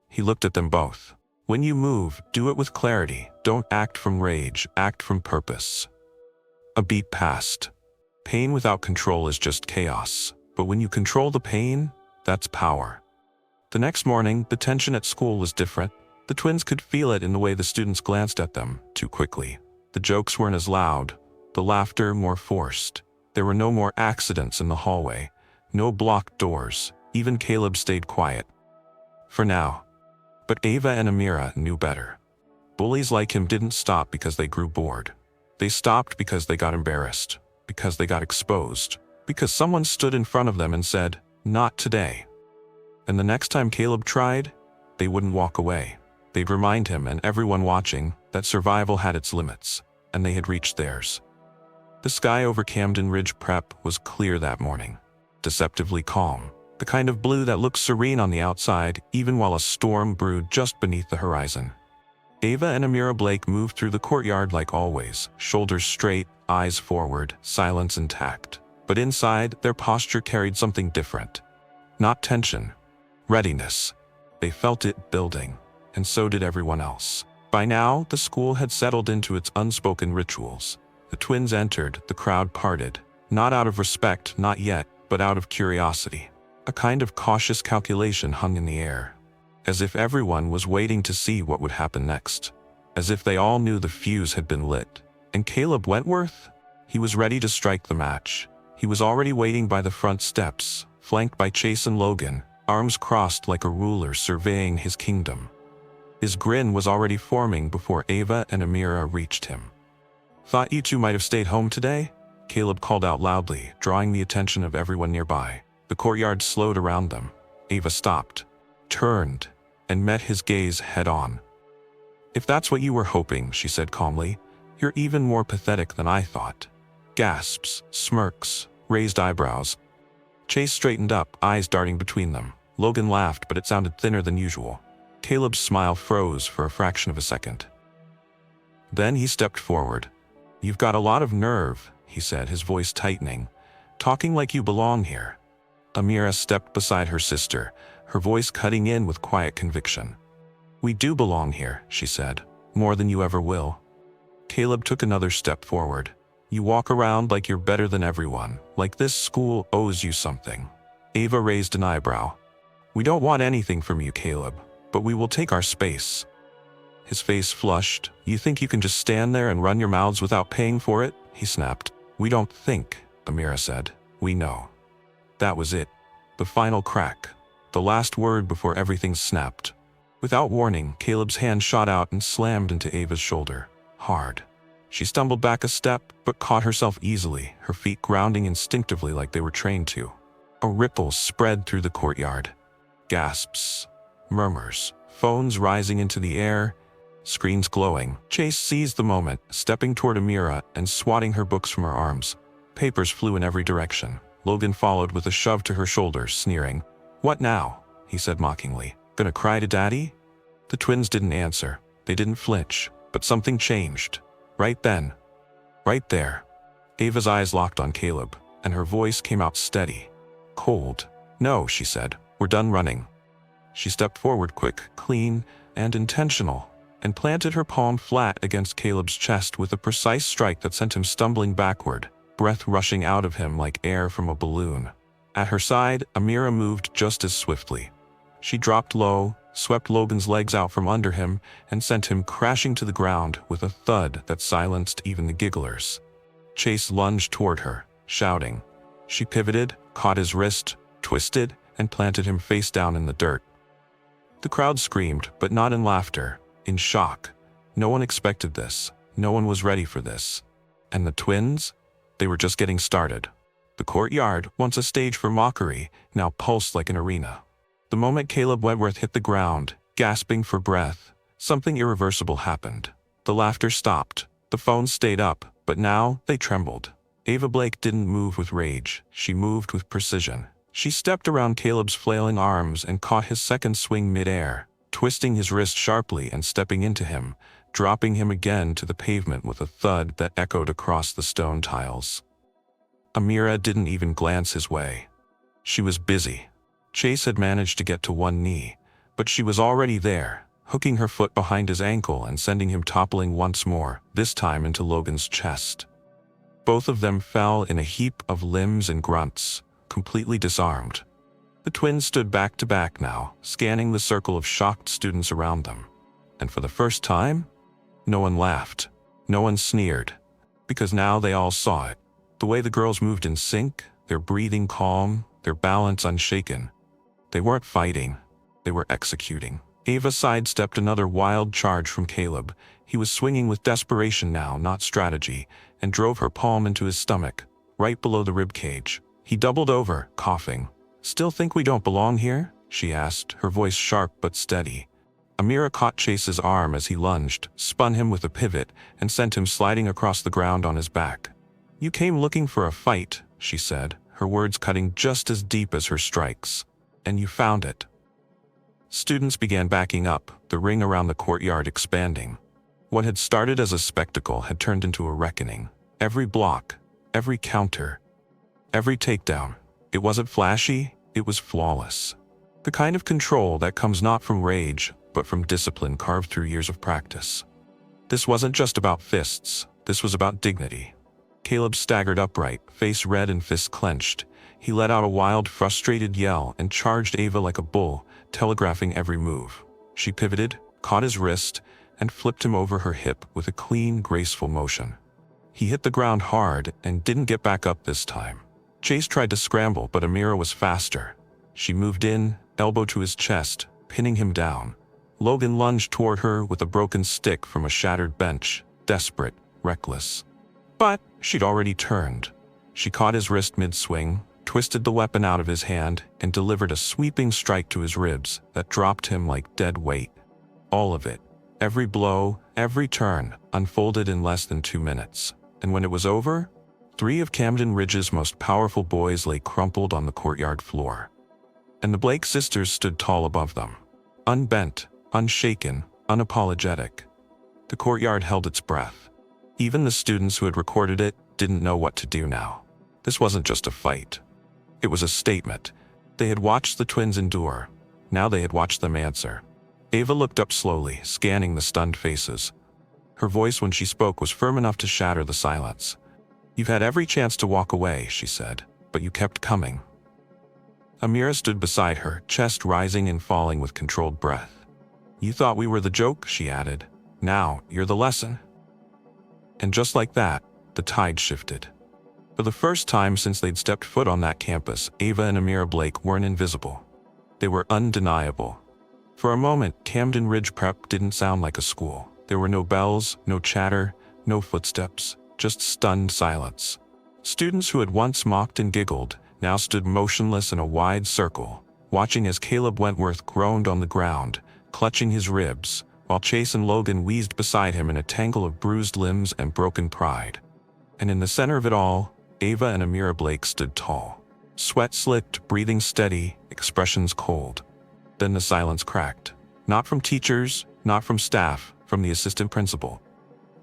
He looked at them both. When you move, do it with clarity. Don't act from rage, act from purpose. A beat passed. Pain without control is just chaos, but when you control the pain, that's power. The next morning, the tension at school was different. The twins could feel it in the way the students glanced at them too quickly. The jokes weren't as loud, the laughter more forced. There were no more accidents in the hallway, no blocked doors. Even Caleb stayed quiet. For now. But Ava and Amira knew better. Bullies like him didn't stop because they grew bored. They stopped because they got embarrassed, because they got exposed, because someone stood in front of them and said, not today. And the next time Caleb tried, they wouldn't walk away. They'd remind him and everyone watching that survival had its limits, and they had reached theirs. The sky over Camden Ridge Prep was clear that morning, deceptively calm, the kind of blue that looks serene on the outside even while a storm brewed just beneath the horizon. Ava and Amira Blake moved through the courtyard like always, shoulders straight, eyes forward, silence intact. But inside, their posture carried something different. Not tension, readiness. They felt it building, and so did everyone else. By now, the school had settled into its unspoken rituals. The twins entered, the crowd parted. Not out of respect, not yet, but out of curiosity. A kind of cautious calculation hung in the air. As if everyone was waiting to see what would happen next. As if they all knew the fuse had been lit. And Caleb Wentworth? He was ready to strike the match. He was already waiting by the front steps, flanked by Chase and Logan, arms crossed like a ruler surveying his kingdom. His grin was already forming before Ava and Amira reached him. Thought you two might have stayed home today? Caleb called out loudly, drawing the attention of everyone nearby. The courtyard slowed around them. Ava stopped, turned, and met his gaze head-on. If that's what you were hoping, she said calmly, you're even more pathetic than I thought. Gasps, smirks, raised eyebrows. Chase straightened up, eyes darting between them. Logan laughed, but it sounded thinner than usual. Caleb's smile froze for a fraction of a second. Then he stepped forward. You've got a lot of nerve, he said, his voice tightening. Talking like you belong here. Amira stepped beside her sister, her voice cutting in with quiet conviction. We do belong here, she said. More than you ever will. Caleb took another step forward. You walk around like you're better than everyone, like this school owes you something. Ava raised an eyebrow. We don't want anything from you, Caleb, but we will take our space. His face flushed. You think you can just stand there and run your mouths without paying for it? He snapped. We don't think, Amira said. We know. That was it. The final crack. The last word before everything snapped. Without warning, Caleb's hand shot out and slammed into Ava's shoulder. Hard. She stumbled back a step, but caught herself easily, her feet grounding instinctively like they were trained to. A ripple spread through the courtyard. Gasps. Murmurs. Phones rising into the air. Screens glowing. Chase seized the moment, stepping toward Amira and swatting her books from her arms. Papers flew in every direction. Logan followed with a shove to her shoulder, sneering. What now? He said mockingly. Gonna cry to Daddy? The twins didn't answer. They didn't flinch, but something changed. Right then. Right there. Ava's eyes locked on Caleb, and her voice came out steady. Cold. "No," she said. "We're done running." She stepped forward quick, clean, and intentional, and planted her palm flat against Caleb's chest with a precise strike that sent him stumbling backward, breath rushing out of him like air from a balloon. At her side, Amira moved just as swiftly. She dropped low, swept Logan's legs out from under him, and sent him crashing to the ground with a thud that silenced even the gigglers. Chase lunged toward her, shouting. She pivoted, caught his wrist, twisted, and planted him face down in the dirt. The crowd screamed, but not in laughter, in shock. No one expected this. No one was ready for this. And the twins? They were just getting started. The courtyard, once a stage for mockery, now pulsed like an arena. The moment Caleb Wentworth hit the ground, gasping for breath, something irreversible happened. The laughter stopped. The phones stayed up, but now they trembled. Ava Blake didn't move with rage. She moved with precision. She stepped around Caleb's flailing arms and caught his second swing mid-air, twisting his wrist sharply and stepping into him, dropping him again to the pavement with a thud that echoed across the stone tiles. Amira didn't even glance his way. She was busy. Chase had managed to get to one knee, but she was already there, hooking her foot behind his ankle and sending him toppling once more, this time into Logan's chest. Both of them fell in a heap of limbs and grunts, completely disarmed. The twins stood back to back now, scanning the circle of shocked students around them. And for the first time, no one laughed. No one sneered. Because now they all saw it. The way the girls moved in sync, their breathing calm, their balance unshaken. They weren't fighting. They were executing. Ava sidestepped another wild charge from Caleb. He was swinging with desperation now, not strategy, and drove her palm into his stomach, right below the ribcage. He doubled over, coughing. "Still think we don't belong here?" she asked, her voice sharp but steady. Amira caught Chase's arm as he lunged, spun him with a pivot, and sent him sliding across the ground on his back. "You came looking for a fight," she said, her words cutting just as deep as her strikes. "And you found it." Students began backing up, the ring around the courtyard expanding. What had started as a spectacle had turned into a reckoning. Every block, every counter, every takedown. It wasn't flashy, it was flawless. The kind of control that comes not from rage, but from discipline carved through years of practice. This wasn't just about fists, this was about dignity. Caleb staggered upright, face red and fists clenched. He let out a wild, frustrated yell and charged Ava like a bull, telegraphing every move. She pivoted, caught his wrist, and flipped him over her hip with a clean, graceful motion. He hit the ground hard and didn't get back up this time. Chase tried to scramble, but Amira was faster. She moved in, elbow to his chest, pinning him down. Logan lunged toward her with a broken stick from a shattered bench, desperate, reckless. But she'd already turned. She caught his wrist mid-swing, twisted the weapon out of his hand, and delivered a sweeping strike to his ribs that dropped him like dead weight. All of it, every blow, every turn, unfolded in less than 2 minutes. And when it was over, 3 of Camden Ridge's most powerful boys lay crumpled on the courtyard floor. And the Blake sisters stood tall above them. Unbent, unshaken, unapologetic. The courtyard held its breath. Even the students who had recorded it didn't know what to do now. This wasn't just a fight. It was a statement. They had watched the twins endure. Now they had watched them answer. Ava looked up slowly, scanning the stunned faces. Her voice when she spoke was firm enough to shatter the silence. "You've had every chance to walk away," she said, "but you kept coming." Amira stood beside her, chest rising and falling with controlled breath. "You thought we were the joke," she added. "Now, you're the lesson." And just like that, the tide shifted. For the first time since they'd stepped foot on that campus, Ava and Amira Blake weren't invisible. They were undeniable. For a moment, Camden Ridge Prep didn't sound like a school. There were no bells, no chatter, no footsteps, just stunned silence. Students who had once mocked and giggled now stood motionless in a wide circle, watching as Caleb Wentworth groaned on the ground, clutching his ribs, while Chase and Logan wheezed beside him in a tangle of bruised limbs and broken pride. And in the center of it all, Ava and Amira Blake stood tall. Sweat slicked, breathing steady, expressions cold. Then the silence cracked. Not from teachers, not from staff, from the assistant principal.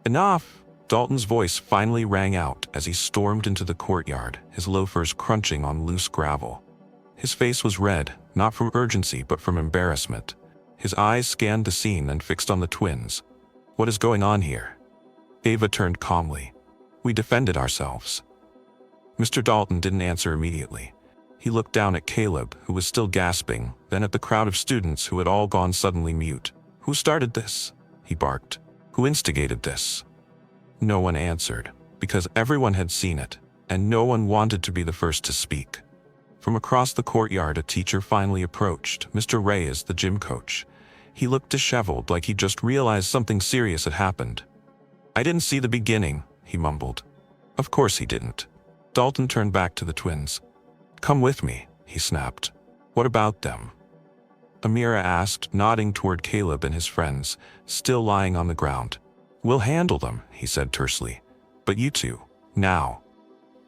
"Enough! Dalton's voice finally rang out as he stormed into the courtyard, his loafers crunching on loose gravel. His face was red, not from urgency but from embarrassment. His eyes scanned the scene and fixed on the twins. "What is going on here?" Ava turned calmly. "We defended ourselves." Mr. Dalton didn't answer immediately. He looked down at Caleb, who was still gasping, then at the crowd of students who had all gone suddenly mute. "Who started this?" he barked. "Who instigated this?" No one answered, because everyone had seen it, and no one wanted to be the first to speak. From across the courtyard a teacher finally approached, Mr. Reyes, the gym coach. He looked disheveled, like he just realized something serious had happened. "I didn't see the beginning," he mumbled. Of course he didn't. Dalton turned back to the twins. "Come with me," he snapped. "What about them?" Amira asked, nodding toward Caleb and his friends, still lying on the ground. "We'll handle them," he said tersely. "But you two, now."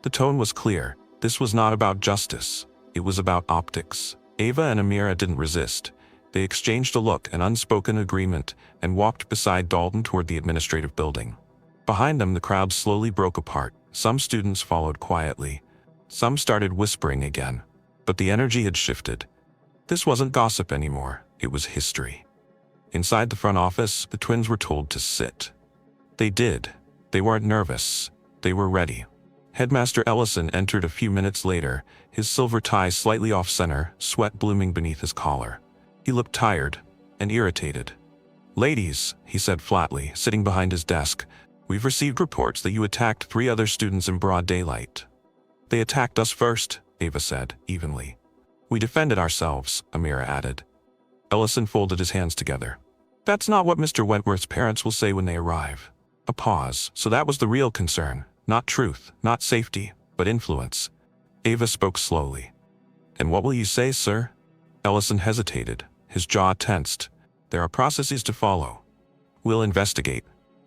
The tone was clear. This was not about justice. It was about optics. Ava and Amira didn't resist. They exchanged a look, an unspoken agreement, and walked beside Dalton toward the administrative building. Behind them the crowd slowly broke apart. Some students followed quietly. Some started whispering again. But the energy had shifted. This wasn't gossip anymore. It was history. Inside the front office, the twins were told to sit. They did. They weren't nervous. They were ready. Headmaster Ellison entered a few minutes later, his silver tie slightly off-center, sweat blooming beneath his collar. He looked tired and irritated. "Ladies," he said flatly, sitting behind his desk, "we've received reports that you attacked 3 other students in broad daylight." "They attacked us first," Ava said, evenly. "We defended ourselves," Amira added. Ellison folded his hands together. "That's not what Mr. Wentworth's parents will say when they arrive." A pause. "So that was the real concern. Not truth, not safety, but influence." Ava spoke slowly. "And what will you say, sir?" Ellison hesitated, his jaw tensed. "There are processes to follow." "We'll investigate."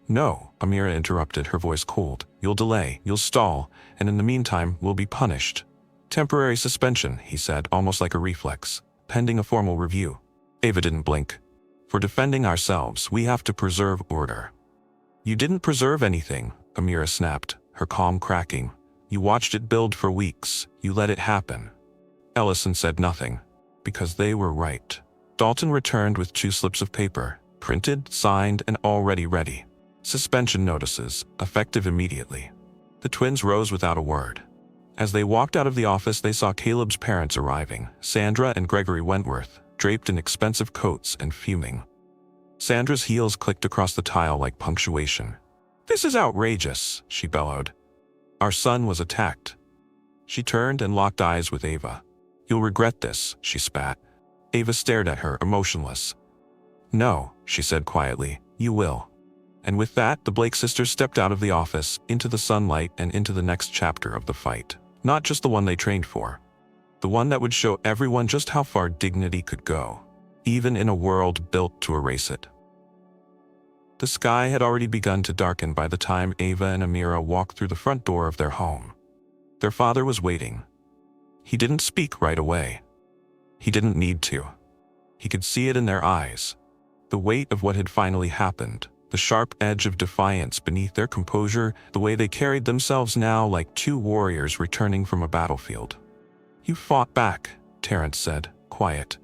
"No," Amira interrupted, her voice cold. "You'll delay, you'll stall, and in the meantime, we'll be punished." "Temporary suspension," he said, almost like a reflex, "pending a formal review." Ava didn't blink. "For defending ourselves, we have to preserve order." "You didn't preserve anything," Amira snapped, her calm cracking. "You watched it build for weeks. You let it happen." Ellison said nothing. Because they were right. Dalton returned with 2 slips of paper, printed, signed, and already ready. Suspension notices, effective immediately. The twins rose without a word. As they walked out of the office, they saw Caleb's parents arriving, Sandra and Gregory Wentworth, draped in expensive coats and fuming. Sandra's heels clicked across the tile like punctuation. "This is outrageous," she bellowed. "Our son was attacked." She turned and locked eyes with Ava. "You'll regret this," she spat. Ava stared at her, emotionless. "No," she said quietly, "you will." And with that, the Blake sisters stepped out of the office, into the sunlight and into the next chapter of the fight. Not just the one they trained for. The one that would show everyone just how far dignity could go, even in a world built to erase it. The sky had already begun to darken by the time Ava and Amira walked through the front door of their home. Their father was waiting. He didn't speak right away. He didn't need to. He could see it in their eyes. The weight of what had finally happened, the sharp edge of defiance beneath their composure, the way they carried themselves now like 2 warriors returning from a battlefield. "You fought back," Terrence said, quiet.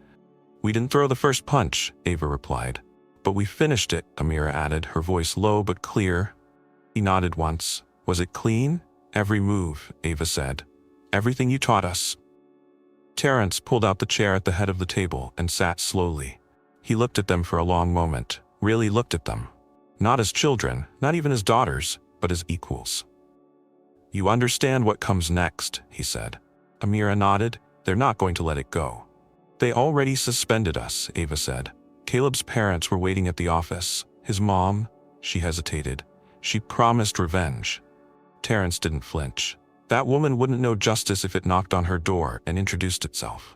"We didn't throw the first punch," Ava replied. "But we finished it," Amira added, her voice low but clear. He nodded once. "Was it clean?" "Every move," Ava said. "Everything you taught us." Terrence pulled out the chair at the head of the table and sat slowly. He looked at them for a long moment, really looked at them. Not as children, not even as daughters, but as equals. "You understand what comes next," he said. Amira nodded. "They're not going to let it go." "They already suspended us," Ava said. "Caleb's parents were waiting at the office. His mom," she hesitated. "She promised revenge." Terrence didn't flinch. That woman wouldn't know justice if it knocked on her door and introduced itself.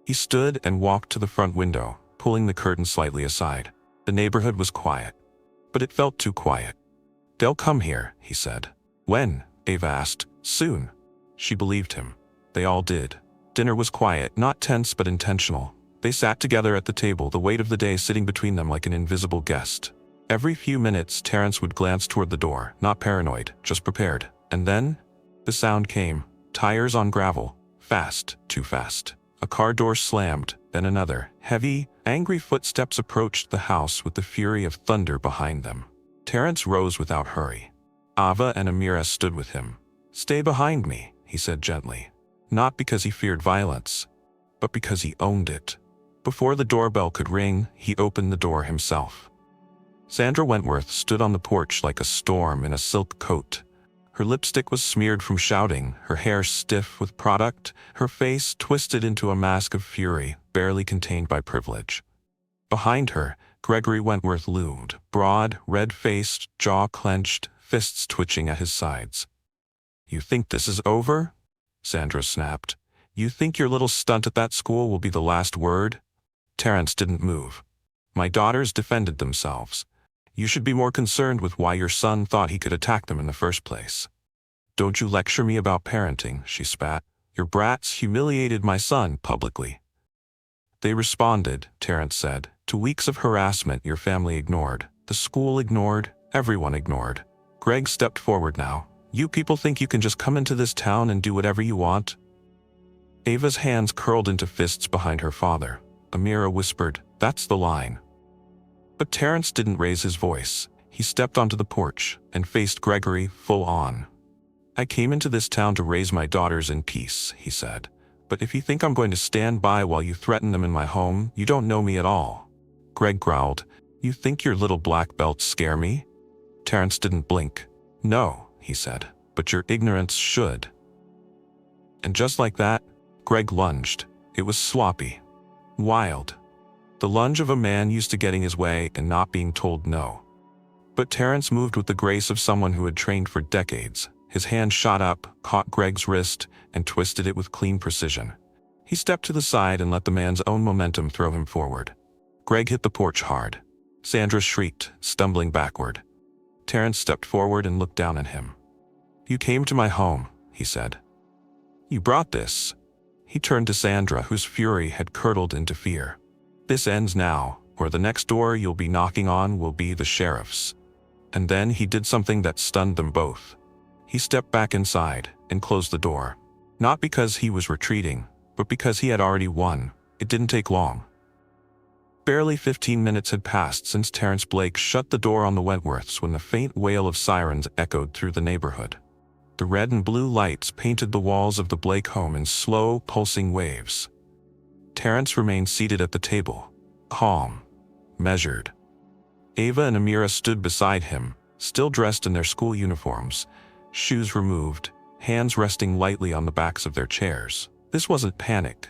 He stood and walked to the front window, pulling the curtain slightly aside. The neighborhood was quiet. But it felt too quiet. "They'll come here," he said. "When?" Ava asked. "Soon." She believed him. They all did. Dinner was quiet, not tense but intentional. They sat together at the table, the weight of the day sitting between them like an invisible guest. Every few minutes, Terrence would glance toward the door, not paranoid, just prepared. And then, the sound came. Tires on gravel. Fast, too fast. A car door slammed, then another. Heavy, angry footsteps approached the house with the fury of thunder behind them. Terrence rose without hurry. Ava and Amira stood with him. "Stay behind me," he said gently. Not because he feared violence, but because he owned it. Before the doorbell could ring, he opened the door himself. Sandra Wentworth stood on the porch like a storm in a silk coat. Her lipstick was smeared from shouting, her hair stiff with product, her face twisted into a mask of fury, barely contained by privilege. Behind her, Gregory Wentworth loomed, broad, red-faced, jaw clenched, fists twitching at his sides. "You think this is over?" Sandra snapped. "You think your little stunt at that school will be the last word?" Terrence didn't move. "My daughters defended themselves. You should be more concerned with why your son thought he could attack them in the first place." "Don't you lecture me about parenting," she spat. "Your brats humiliated my son publicly." "They responded," Terrence said, "to weeks of harassment your family ignored. The school ignored, everyone ignored." Greg stepped forward now. "You people think you can just come into this town and do whatever you want?" Ava's hands curled into fists behind her father. Amira whispered, "That's the line." But Terrence didn't raise his voice. He stepped onto the porch and faced Gregory full on. "I came into this town to raise my daughters in peace," he said. "But if you think I'm going to stand by while you threaten them in my home, you don't know me at all." Greg growled, "You think your little black belts scare me?" Terrence didn't blink. "No," he said, "but your ignorance should." And just like that, Greg lunged. It was sloppy. Wild. The lunge of a man used to getting his way and not being told no. But Terrence moved with the grace of someone who had trained for decades. His hand shot up, caught Greg's wrist, and twisted it with clean precision. He stepped to the side and let the man's own momentum throw him forward. Greg hit the porch hard. Sandra shrieked, stumbling backward. Terrence stepped forward and looked down at him. "You came to my home," he said. "You brought this." He turned to Sandra, whose fury had curdled into fear. "This ends now, or the next door you'll be knocking on will be the sheriff's." And then he did something that stunned them both. He stepped back inside and closed the door. Not because he was retreating, but because he had already won. It didn't take long. Barely 15 minutes had passed since Terrence Blake shut the door on the Wentworths when the faint wail of sirens echoed through the neighborhood. The red and blue lights painted the walls of the Blake home in slow, pulsing waves. Terrence remained seated at the table, calm, measured. Ava and Amira stood beside him, still dressed in their school uniforms, shoes removed, hands resting lightly on the backs of their chairs. This wasn't panic.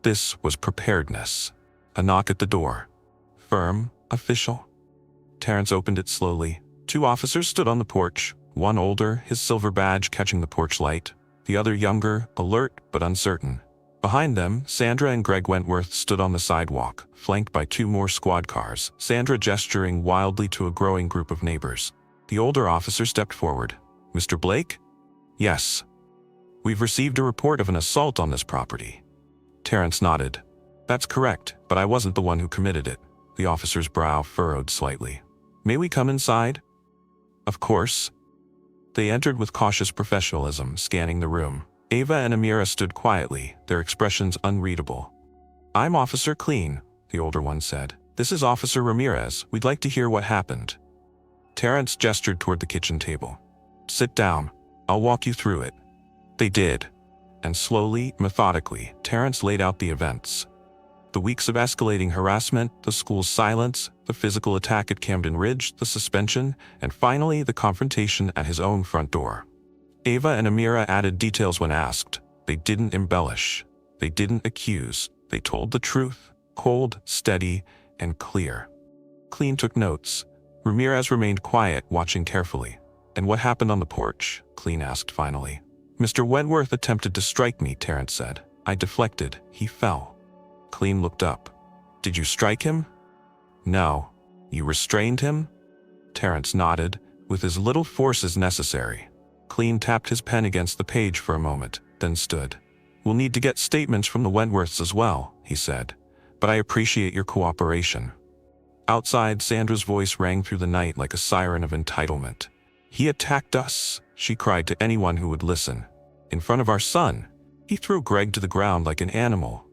This was preparedness. A knock at the door. Firm, official. Terrence opened it slowly. Two officers stood on the porch, one older, his silver badge catching the porch light, the other younger, alert but uncertain. Behind them, Sandra and Greg Wentworth stood on the sidewalk, flanked by two more squad cars, Sandra gesturing wildly to a growing group of neighbors. The older officer stepped forward. "Mr. Blake?" "Yes. We've received a report of an assault on this property." Terrence nodded. "That's correct, but I wasn't the one who committed it." The officer's brow furrowed slightly. "May we come inside?" "Of course." They entered with cautious professionalism, scanning the room. Ava and Amira stood quietly, their expressions unreadable. "I'm Officer Clean," the older one said. "This is Officer Ramirez. We'd like to hear what happened." Terrence gestured toward the kitchen table. "Sit down. I'll walk you through it." They did. And slowly, methodically, Terrence laid out the events. The weeks of escalating harassment, the school's silence, the physical attack at Camden Ridge, the suspension, and finally the confrontation at his own front door. Ava and Amira added details when asked. They didn't embellish. They didn't accuse. They told the truth, cold, steady, and clear. Clean took notes. Ramirez remained quiet, watching carefully. "And what happened on the porch?" Clean asked finally. "Mr. Wentworth attempted to strike me," Terrence said. "I deflected. He fell." Clean looked up. "Did you strike him?" "No." "You restrained him?" Terrence nodded, with as little force as necessary. Clean tapped his pen against the page for a moment, then stood. "We'll need to get statements from the Wentworths as well," he said. "But I appreciate your cooperation." Outside, Sandra's voice rang through the night like a siren of entitlement. "He attacked us," she cried to anyone who would listen. "In front of our son. He threw Greg to the ground like an animal."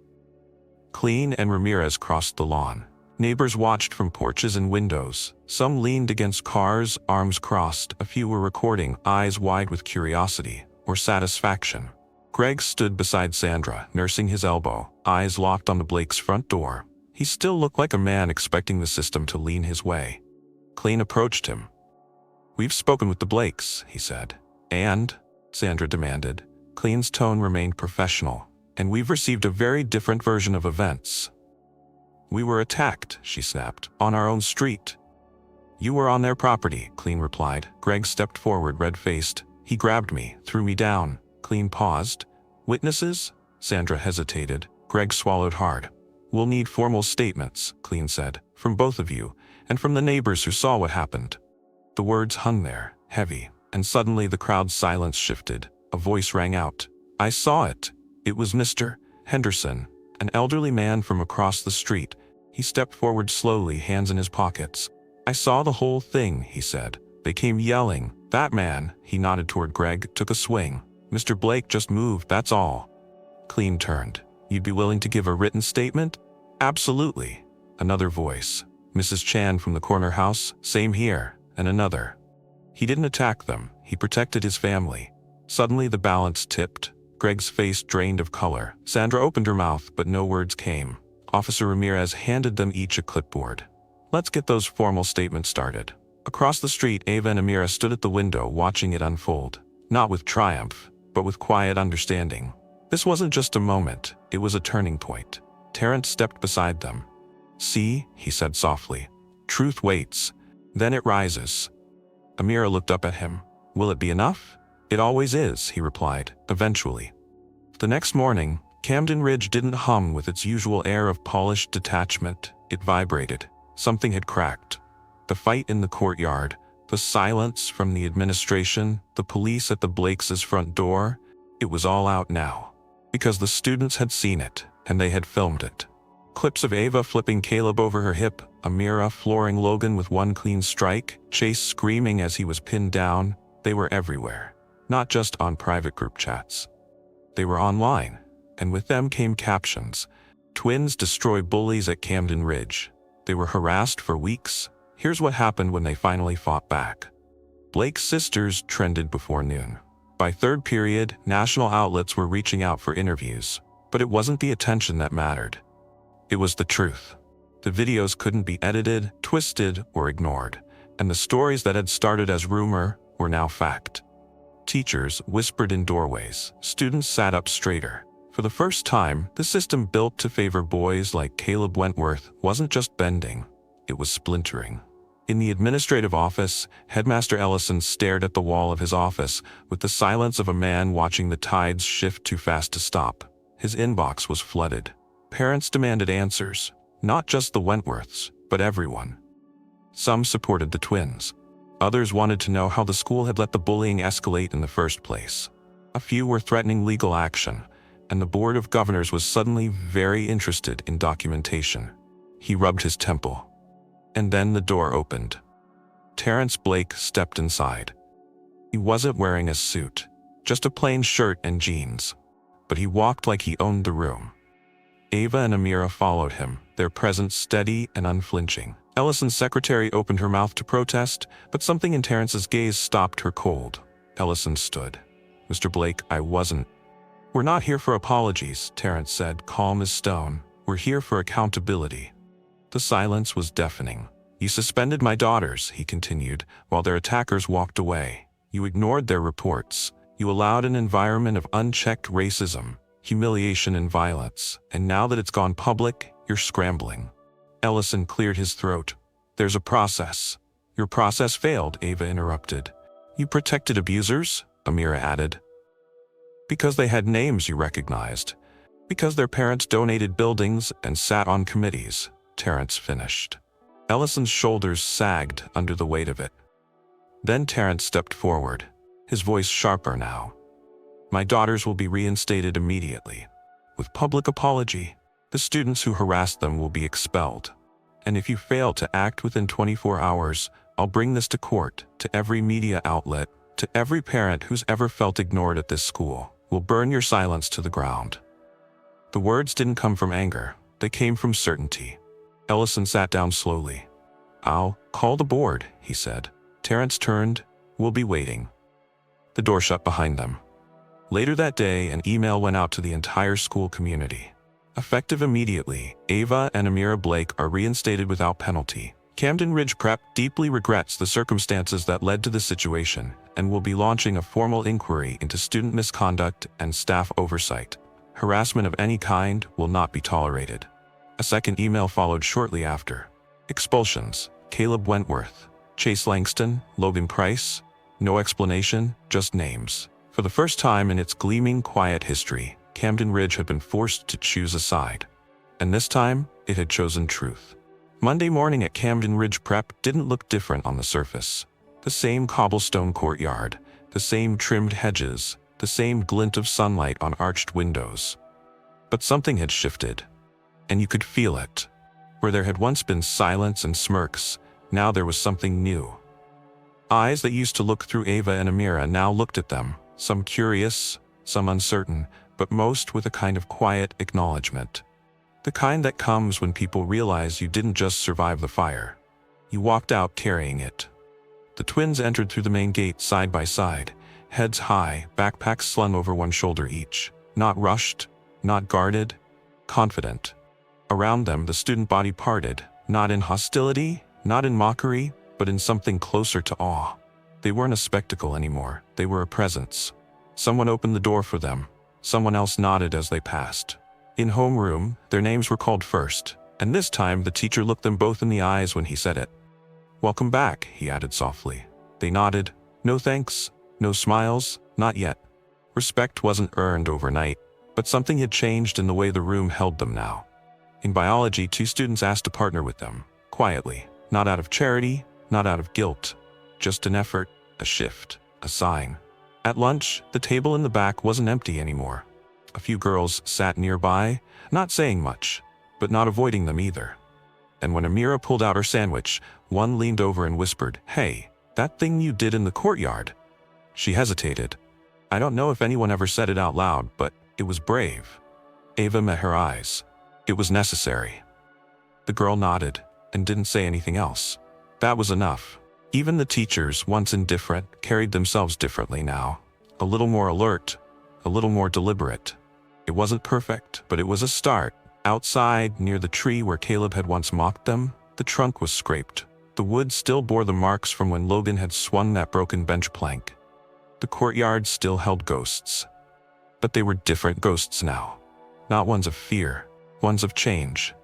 Clean and Ramirez crossed the lawn. Neighbors watched from porches and windows. Some leaned against cars, arms crossed. A few were recording, eyes wide with curiosity or satisfaction. Greg stood beside Sandra, nursing his elbow, eyes locked on the Blake's front door. He still looked like a man expecting the system to lean his way. Clean approached him. "We've spoken with the Blakes," he said. "And?" Sandra demanded. Clean's tone remained professional. "And we've received a very different version of events." "We were attacked," she snapped, "on our own street." "You were on their property," Clean replied. Greg stepped forward, red-faced. "He grabbed me, threw me down." Clean paused. "Witnesses?" Sandra hesitated. Greg swallowed hard. "We'll need formal statements," Clean said, "from both of you, and from the neighbors who saw what happened." The words hung there, heavy, and suddenly the crowd's silence shifted. A voice rang out. "I saw it. It was Mr. Henderson, an elderly man from across the street." He stepped forward slowly, hands in his pockets. "I saw the whole thing," he said. "They came yelling. That man," he nodded toward Greg, "took a swing. Mr. Blake just moved, that's all." Clean turned. "You'd be willing to give a written statement?" "Absolutely." Another voice. "Mrs. Chan from the corner house? Same here." And another. "He didn't attack them. He protected his family." Suddenly the balance tipped. Greg's face drained of color. Sandra opened her mouth, but no words came. Officer Ramirez handed them each a clipboard. "Let's get those formal statements started." Across the street, Ava and Amira stood at the window watching it unfold. Not with triumph, but with quiet understanding. This wasn't just a moment, it was a turning point. Terrence stepped beside them. "See," he said softly. "Truth waits. Then it rises." Amira looked up at him. "Will it be enough?" "It always is," he replied, "eventually." The next morning, Camden Ridge didn't hum with its usual air of polished detachment. It vibrated. Something had cracked. The fight in the courtyard, the silence from the administration, the police at the Blakes' front door, it was all out now. Because the students had seen it, and they had filmed it. Clips of Ava flipping Caleb over her hip, Amira flooring Logan with one clean strike, Chase screaming as he was pinned down, they were everywhere. Not just on private group chats. They were online, and with them came captions. "Twins destroy bullies at Camden Ridge. They were harassed for weeks. Here's what happened when they finally fought back." Blake's sisters trended before noon. By third period, national outlets were reaching out for interviews. But it wasn't the attention that mattered. It was the truth. The videos couldn't be edited, twisted, or ignored. And the stories that had started as rumor were now fact. Teachers whispered in doorways. Students sat up straighter. For the first time, the system built to favor boys like Caleb Wentworth wasn't just bending, it was splintering. In the administrative office, Headmaster Ellison stared at the wall of his office with the silence of a man watching the tides shift too fast to stop. His inbox was flooded. Parents demanded answers, not just the Wentworths, but everyone. Some supported the twins. Others wanted to know how the school had let the bullying escalate in the first place. A few were threatening legal action, and the Board of Governors was suddenly very interested in documentation. He rubbed his temple. And then the door opened. Terrence Blake stepped inside. He wasn't wearing a suit, just a plain shirt and jeans. But he walked like he owned the room. Ava and Amira followed him, their presence steady and unflinching. Ellison's secretary opened her mouth to protest, but something in Terrence's gaze stopped her cold. Ellison stood. "Mr. Blake, I wasn't." "We're not here for apologies," Terrence said, calm as stone. "We're here for accountability." The silence was deafening. "You suspended my daughters," he continued, "while their attackers walked away. You ignored their reports. You allowed an environment of unchecked racism, humiliation, and violence. And now that it's gone public, you're scrambling." Ellison cleared his throat. "There's a process." "Your process failed," Ava interrupted. "You protected abusers," Amira added. "Because they had names you recognized. Because their parents donated buildings and sat on committees," Terrence finished. Ellison's shoulders sagged under the weight of it. Then Terrence stepped forward, his voice sharper now. "My daughters will be reinstated immediately. With public apology. The students who harassed them will be expelled. And if you fail to act within 24 hours, I'll bring this to court, to every media outlet, to every parent who's ever felt ignored at this school. We'll burn your silence to the ground." The words didn't come from anger. They came from certainty. Ellison sat down slowly. "I'll call the board," he said. Terrence turned. "We'll be waiting." The door shut behind them. Later that day, an email went out to the entire school community. Effective immediately, Ava and Amira Blake are reinstated without penalty. Camden Ridge Prep deeply regrets the circumstances that led to the situation and will be launching a formal inquiry into student misconduct and staff oversight. Harassment of any kind will not be tolerated. A second email followed shortly after. Expulsions: Caleb Wentworth, Chase Langston, Logan Price. No explanation, just names. For the first time in its gleaming, quiet history, Camden Ridge had been forced to choose a side. And this time, it had chosen truth. Monday morning at Camden Ridge Prep didn't look different on the surface. The same cobblestone courtyard, the same trimmed hedges, the same glint of sunlight on arched windows. But something had shifted, and you could feel it. Where there had once been silence and smirks, now there was something new. Eyes that used to look through Ava and Amira now looked at them, some curious, some uncertain, but most with a kind of quiet acknowledgement. The kind that comes when people realize you didn't just survive the fire. You walked out carrying it. The twins entered through the main gate side by side, heads high, backpacks slung over one shoulder each. Not rushed, not guarded, confident. Around them, the student body parted, not in hostility, not in mockery, but in something closer to awe. They weren't a spectacle anymore, they were a presence. Someone opened the door for them. Someone else nodded as they passed. In homeroom, their names were called first, and this time the teacher looked them both in the eyes when he said it. "Welcome back," he added softly. They nodded. No thanks, no smiles, not yet. Respect wasn't earned overnight, but something had changed in the way the room held them now. In biology, 2 students asked to partner with them, quietly, not out of charity, not out of guilt, just an effort, a shift, a sign. At lunch, the table in the back wasn't empty anymore. A few girls sat nearby, not saying much, but not avoiding them either. And when Amira pulled out her sandwich, one leaned over and whispered, "Hey, that thing you did in the courtyard." She hesitated. I don't know if anyone ever said it out loud, but it was brave. Ava met her eyes. It was necessary. The girl nodded and didn't say anything else. That was enough. Even the teachers, once indifferent, carried themselves differently now. A little more alert, a little more deliberate. It wasn't perfect, but it was a start. Outside, near the tree where Caleb had once mocked them, the trunk was scraped. The wood still bore the marks from when Logan had swung that broken bench plank. The courtyard still held ghosts. But they were different ghosts now. Not ones of fear, ones of change.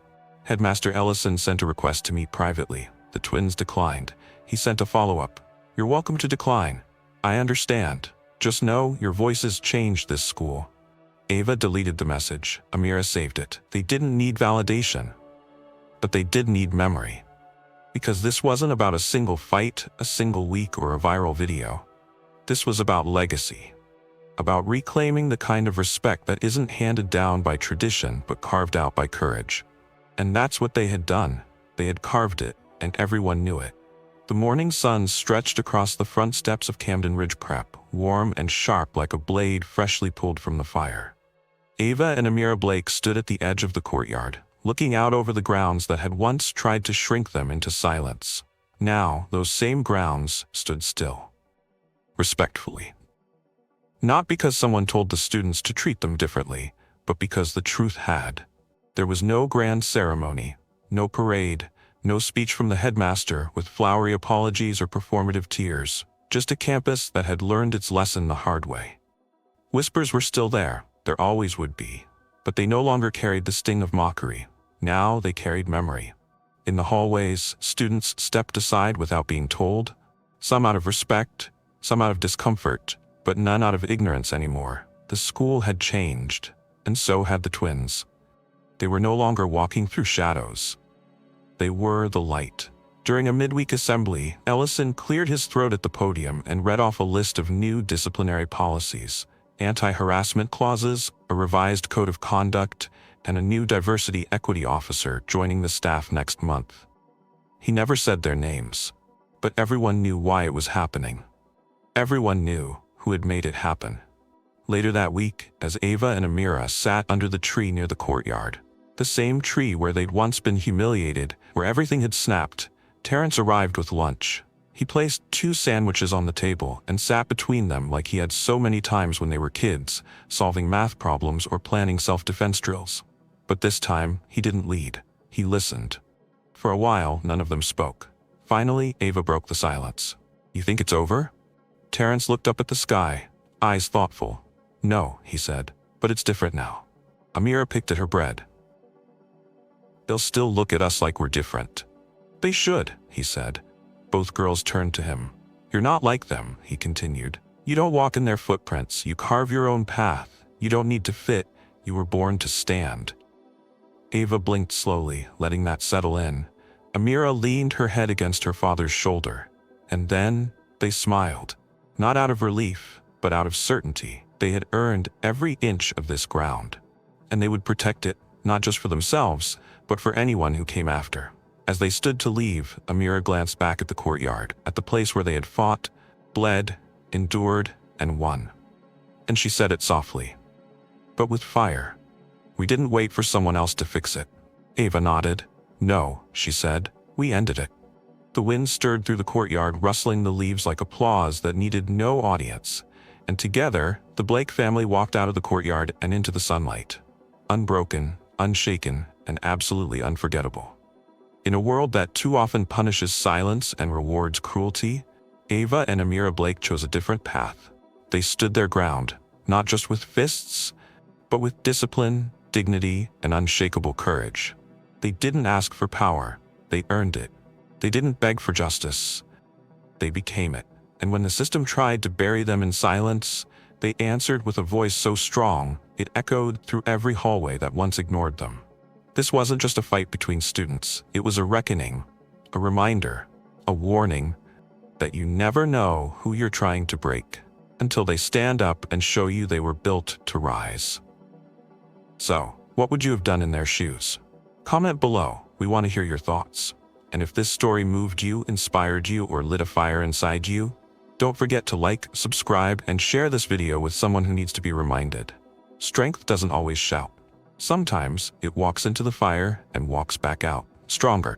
Headmaster Ellison sent a request to meet privately. The twins declined. He sent a follow-up. "You're welcome to decline. I understand. Just know your voices changed this school." Ava deleted the message. Amira saved it. They didn't need validation. But they did need memory. Because this wasn't about a single fight, a single week, or a viral video. This was about legacy. About reclaiming the kind of respect that isn't handed down by tradition but carved out by courage. And that's what they had done. They had carved it, and everyone knew it. The morning sun stretched across the front steps of Camden Ridge Prep, warm and sharp like a blade freshly pulled from the fire. Ava and Amira Blake stood at the edge of the courtyard, looking out over the grounds that had once tried to shrink them into silence. Now, those same grounds stood still. Respectfully. Not because someone told the students to treat them differently, but because the truth had. There was no grand ceremony, no parade, no speech from the headmaster with flowery apologies or performative tears, just a campus that had learned its lesson the hard way. Whispers were still there, there always would be, but they no longer carried the sting of mockery. Now they carried memory. In the hallways, students stepped aside without being told, some out of respect, some out of discomfort, but none out of ignorance anymore. The school had changed, and so had the twins. They were no longer walking through shadows. They were the light. During a midweek assembly, Ellison cleared his throat at the podium and read off a list of new disciplinary policies, anti-harassment clauses, a revised code of conduct, and a new diversity equity officer joining the staff next month. He never said their names. But everyone knew why it was happening. Everyone knew who had made it happen. Later that week, as Ava and Amira sat under the tree near the courtyard, the same tree where they'd once been humiliated, where everything had snapped, Terrence arrived with lunch. He placed 2 sandwiches on the table and sat between them like he had so many times when they were kids, solving math problems or planning self-defense drills. But this time, he didn't lead. He listened. For a while, none of them spoke. Finally, Ava broke the silence. "You think it's over?" Terrence looked up at the sky, eyes thoughtful. "No," he said, "but it's different now." Amira picked at her bread. "They'll still look at us like we're different." "They should," he said. Both girls turned to him. "You're not like them," he continued. "You don't walk in their footprints, you carve your own path. You don't need to fit, you were born to stand." Ava blinked slowly, letting that settle in. Amira leaned her head against her father's shoulder. And then, they smiled. Not out of relief, but out of certainty. They had earned every inch of this ground. And they would protect it, not just for themselves, but for anyone who came after. As they stood to leave, Amira glanced back at the courtyard, at the place where they had fought, bled, endured, and won. And she said it softly. "But with fire. We didn't wait for someone else to fix it." Ava nodded. "No," she said, "we ended it." The wind stirred through the courtyard, rustling the leaves like applause that needed no audience. And together, the Blake family walked out of the courtyard and into the sunlight. Unbroken, unshaken, and absolutely unforgettable. In a world that too often punishes silence and rewards cruelty, Ava and Amira Blake chose a different path. They stood their ground, not just with fists, but with discipline, dignity, and unshakable courage. They didn't ask for power, they earned it. They didn't beg for justice, they became it. And when the system tried to bury them in silence, they answered with a voice so strong, it echoed through every hallway that once ignored them. This wasn't just a fight between students, it was a reckoning, a reminder, a warning that you never know who you're trying to break until they stand up and show you they were built to rise. So, what would you have done in their shoes? Comment below, we want to hear your thoughts. And if this story moved you, inspired you, or lit a fire inside you, don't forget to like, subscribe, and share this video with someone who needs to be reminded. Strength doesn't always shout. Sometimes it walks into the fire and walks back out, stronger.